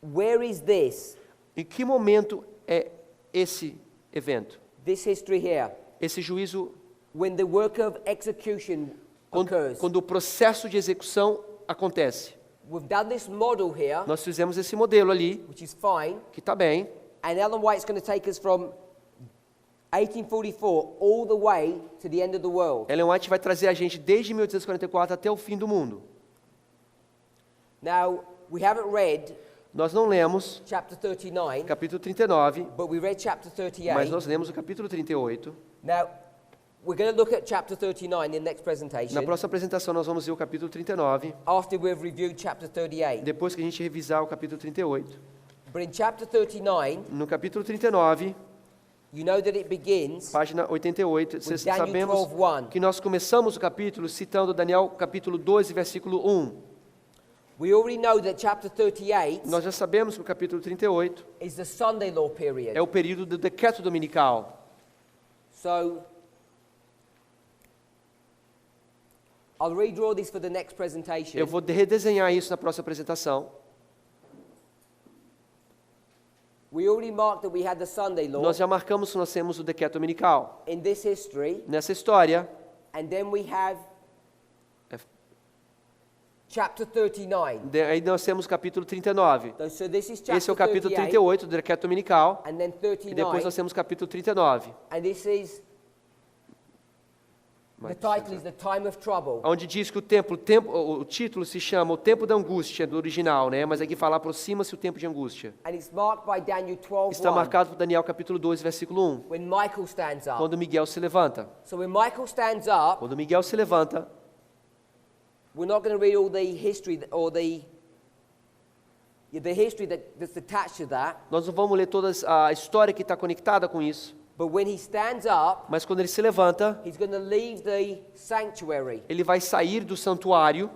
where is this? em que momento é esse evento? This history here, Esse juízo, when the work of execution occurs. quando o processo de execução acontece. We've done this model here, Nós fizemos esse modelo ali, which is fine, que está bem, and Ellen White's going to take us from 1844 all the way to the end of the world. Ellen White vai trazer a gente desde 1844 até o fim do mundo. Now, we haven't read Nós não lemos chapter 39, capítulo 39, but we read chapter mas 38. nós lemos o capítulo 38. Now, we're going to look at chapter 39 in the next Na presentation, próxima apresentação nós vamos ver o capítulo 39, after we've reviewed chapter 38. depois que a gente revisar o capítulo 38. But in chapter 39, No capítulo 39, you know that it begins página 88, vocês Daniel sabemos 12:1. que nós começamos o capítulo citando Daniel capítulo 12, versículo 1. We already know that chapter 38 Nós já sabemos que o capítulo 38 is the Sunday law period. é o período do decreto dominical. So, I'll redraw this for the next presentation. Eu vou redesenhar isso na próxima apresentação. We already marked that we had the Sunday law Nós já marcamos que nós temos o decreto dominical. in this history, Nessa história, and then we have chapter 39. Aí nós temos o capítulo 39. So this is chapter Esse é o capítulo 38, 38 do decreto dominical. and then E depois 39. nós temos o capítulo 39. And this is, the title is The Time of Trouble. Onde diz que o título se chama O Tempo da Angústia, do original, né? Mas aqui fala aproxima-se o tempo de angústia. And it's marked by Daniel Está 12:1, marcado por Daniel capítulo 12, versículo 1, when Michael stands up. quando Miguel se levanta. So when Michael stands up, Quando Miguel se levanta, we're not going to read all the history or the history that's attached to that. nós não vamos ler toda a história que está conectada com isso. But when he stands up, Mas quando ele se levanta, he's going to leave the sanctuary. ele vai sair do santuário.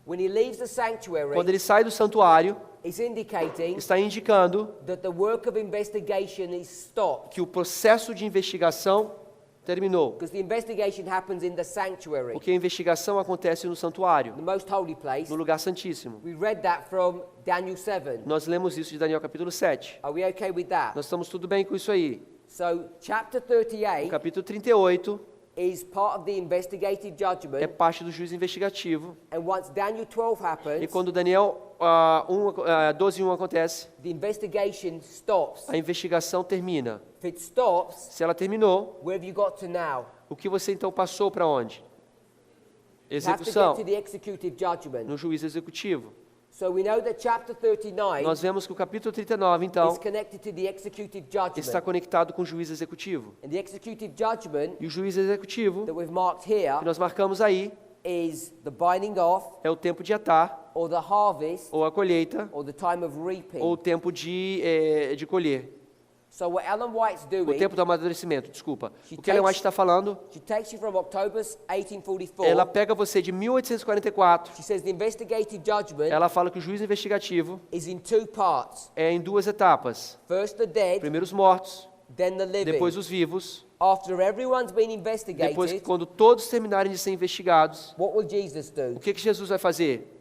When he leaves the sanctuary, Quando ele sai do santuário, it's indicating está indicando that the work of investigation is stopped. que o processo de investigação terminou. Because the investigation happens in the sanctuary, Porque a investigação acontece no santuário, the most holy place. no lugar santíssimo. We read that from Daniel 7. Nós lemos isso de Daniel capítulo 7. Are we okay with that? Nós estamos tudo bem com isso aí. So, chapter O 38 capítulo 38 is part of the investigative é judgment. parte do juízo investigativo. And once Daniel 12 E happens, quando Daniel 12:1 acontece, the investigation stops. a investigação termina. If it stops, Se ela terminou, where have you got to now? o que você então passou para onde? You have to Execução, get to the executive judgment. no juízo executivo. So we know that chapter 39 Nós vemos que o capítulo 39, is então, connected to the executive está judgment. conectado com o juízo executivo. And the executive judgment E o juízo executivo, that we've marked here que nós marcamos aí, is the binding off, é o tempo de atar, or the harvest, ou a colheita, or the time of reaping. ou o tempo de colher. So what Ellen White's O doing, tempo do amadurecimento, desculpa. She O que Ellen takes- White está falando, she takes you from October 1844. ela pega você de 1844, She says the investigative judgment ela fala que o juízo investigativo is in two parts. é em duas etapas. First the dead, Primeiro os mortos, then the living. depois os vivos, After everyone's been depois investigated, quando todos terminarem de ser investigados, what will Jesus do? o que Jesus vai fazer?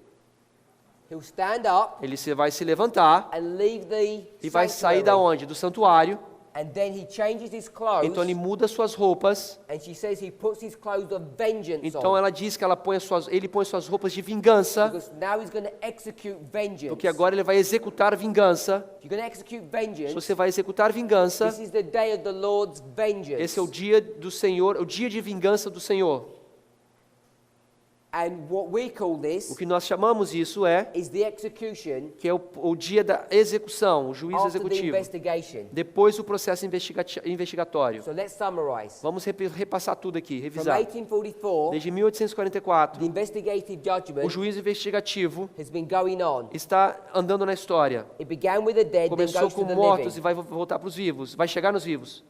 He'll stand up Ele vai se levantar and leave the e vai sair da sanctuary. onde? Do santuário. And then he changes his clothes, Então ele muda suas roupas. and she says he puts his clothes of vengeance Então on. ela diz que ele põe suas roupas de vingança, Because now he's going to execute vengeance. porque agora ele vai executar vingança. If you're going to execute Se vengeance, você vai executar vingança, this is the day of the Lord's vengeance. esse é o dia do Senhor, o dia de vingança do Senhor. And what we call O this que nós chamamos isso is the execution que é o dia da execução, o juízo after the executivo. investigation. Depois do processo investigatório. So let's summarize. Vamos repassar tudo aqui, From revisar. 1844, Desde the 1844, investigative o judgment juízo investigativo has been going on. está andando na história. It began with the dead, then Começou goes to com the mortos living. e vai voltar para os vivos, vai chegar nos vivos.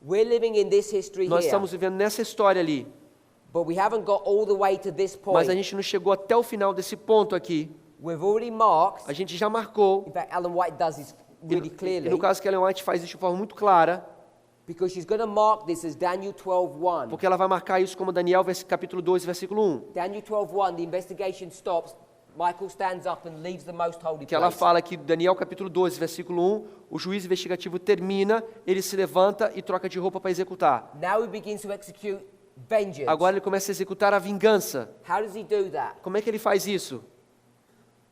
We're living in this history Nós here, estamos vivendo nessa história ali, but we haven't got all the way to this mas a point. gente não chegou até o final desse ponto aqui. We've already marked, A gente já marcou, in fact, Ellen White does this really e clearly, no caso que a Ellen White faz isso de forma muito clara, because she's going to mark this as Daniel 12:1. porque ela vai marcar isso como Daniel capítulo 2, versículo 1. Daniel 12:1, the investigation stops. Michael stands up and leaves the most holy Que ela place. fala que Daniel capítulo 12, versículo 1, o juízo investigativo termina, ele se levanta e troca de roupa para executar. Now he begins to execute vengeance. Agora ele começa a executar a vingança. How does he do that? Como é que ele faz isso?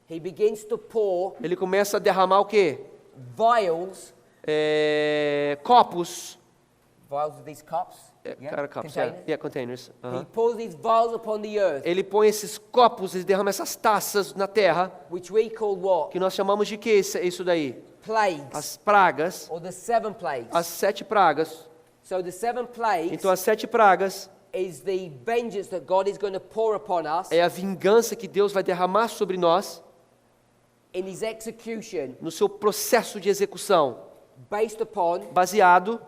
He begins to pour Ele começa a derramar o quê? vials, Copos. vials of these cups, Cups, containers. containers. He pours these vials upon the earth, Ele põe esses copos, ele derrama essas taças na terra, which we call what? que nós chamamos de quê isso daí? Plagues, As pragas, or the 7 plagues. as 7 pragas. So the 7 plagues Então as 7 pragas is the vengeance that God is going to pour upon us é a vingança que Deus vai derramar sobre nós in his execution, no seu processo de execução, based upon baseado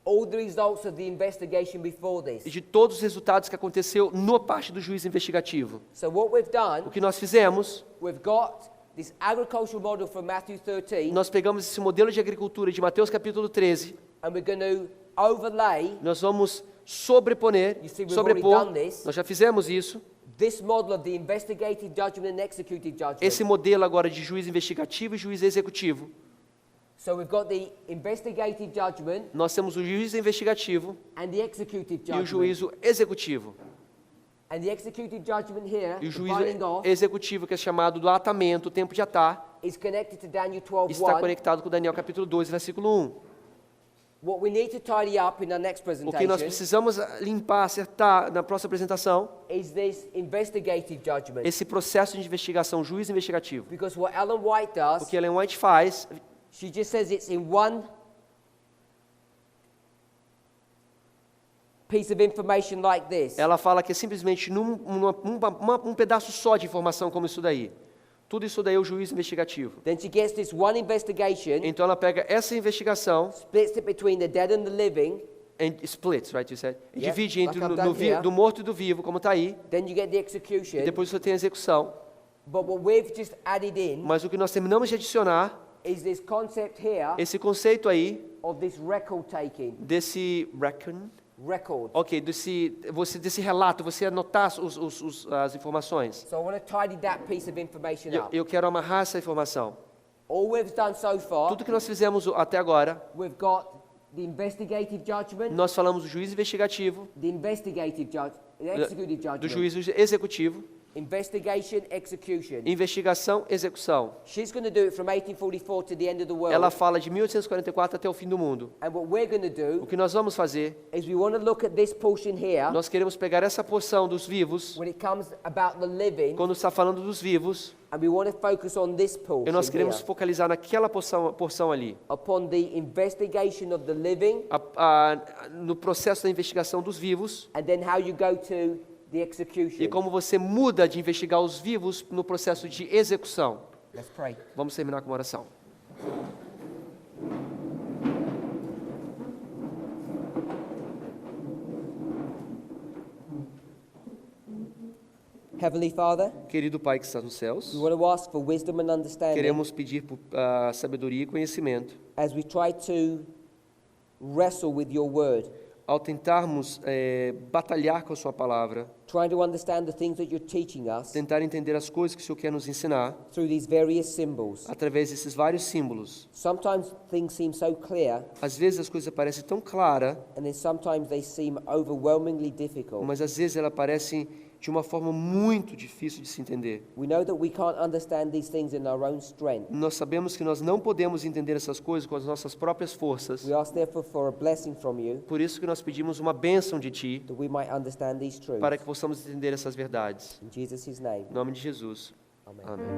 all the results of the investigation before this. de todos os resultados que aconteceu na parte do juízo investigativo. So what we've O done, que nós fizemos, we've got this agricultural model from Matthew 13, nós pegamos esse modelo de agricultura de Mateus capítulo 13, and we're going to overlay nós vamos sobrepor, You see, we've already done this. nós já fizemos isso, this model of the investigative judgment and executive judgment. esse modelo agora de juízo investigativo e juízo executivo. So we've got the investigative judgment Nós temos o juízo investigativo and the executive e o judgment. juízo executivo. And the executive judgment here, E o the juízo binding off, executivo, que é chamado do atamento, o tempo de atar, is connected to Daniel está 12:1. conectado com Daniel capítulo 12, versículo 1. What we need to tidy up in our next O que nós presentation precisamos limpar, acertar na próxima apresentação, is this investigative judgment. esse processo de investigação, juízo investigativo. Because what Ellen White does, O que Ellen White faz, she just says it's in one piece of information like this. ela fala que é simplesmente um pedaço só de informação como isso daí. Tudo isso daí é o juízo investigativo. Then she gets this one investigation, Então ela pega essa investigação splits it between the dead and the living. and splits, right, you said? E Yeah, divide entre like I've done here. do morto e do vivo, como está aí. Then you get the execution. E depois você tem a execução. But what we've just added in Mas o que nós terminamos de adicionar, is this concept here esse conceito aí, of this record taking. desse reckon, Record. ok, desse relato, você anotar as informações. So I want to tidy that piece of information up. Eu quero amarrar essa informação. All we've done so far, Tudo que nós fizemos até agora, we've got the investigative judgment, nós falamos do juízo investigativo, the investigative judge, the executive do judgment, juízo executivo, investigation, execution. investigação, execução. She's going to do it from 1844 to the end of the world. Ela fala de 1844 até o fim do mundo. And what we're going to O do que nós vamos fazer, is we want to look at this portion here nós queremos pegar essa porção dos vivos, when it comes about the living, quando está falando dos vivos, and we want to focus on this e portion nós queremos here, focalizar naquela porção ali, upon the investigation of the living, no processo da investigação dos vivos, and then how you go to the e execution. como você muda de investigar os vivos no processo de execução. Let's pray. Vamos terminar com uma oração. Heavenly Father, Querido Pai que está nos we céus, want to ask for wisdom and understanding queremos pedir por sabedoria e conhecimento as we try to wrestle with your word, ao tentarmos batalhar com a sua palavra, trying to understand the things that you're teaching us tentar entender as coisas que o Senhor quer nos ensinar through these various symbols. através desses vários símbolos. Sometimes things seem so clear, Às vezes as coisas parecem tão claras, and then sometimes they seem overwhelmingly difficult. mas às vezes elas parecem de uma forma muito difícil de se entender. We know that we can't understand these things in our own strength. Nós sabemos que nós não podemos entender essas coisas com as nossas próprias forças. We ask therefore for a blessing from you Por isso que nós pedimos uma bênção de Ti, that we might understand these truths. para que possamos entender essas verdades. In Jesus' name. Em nome de Jesus. Amen. Amém.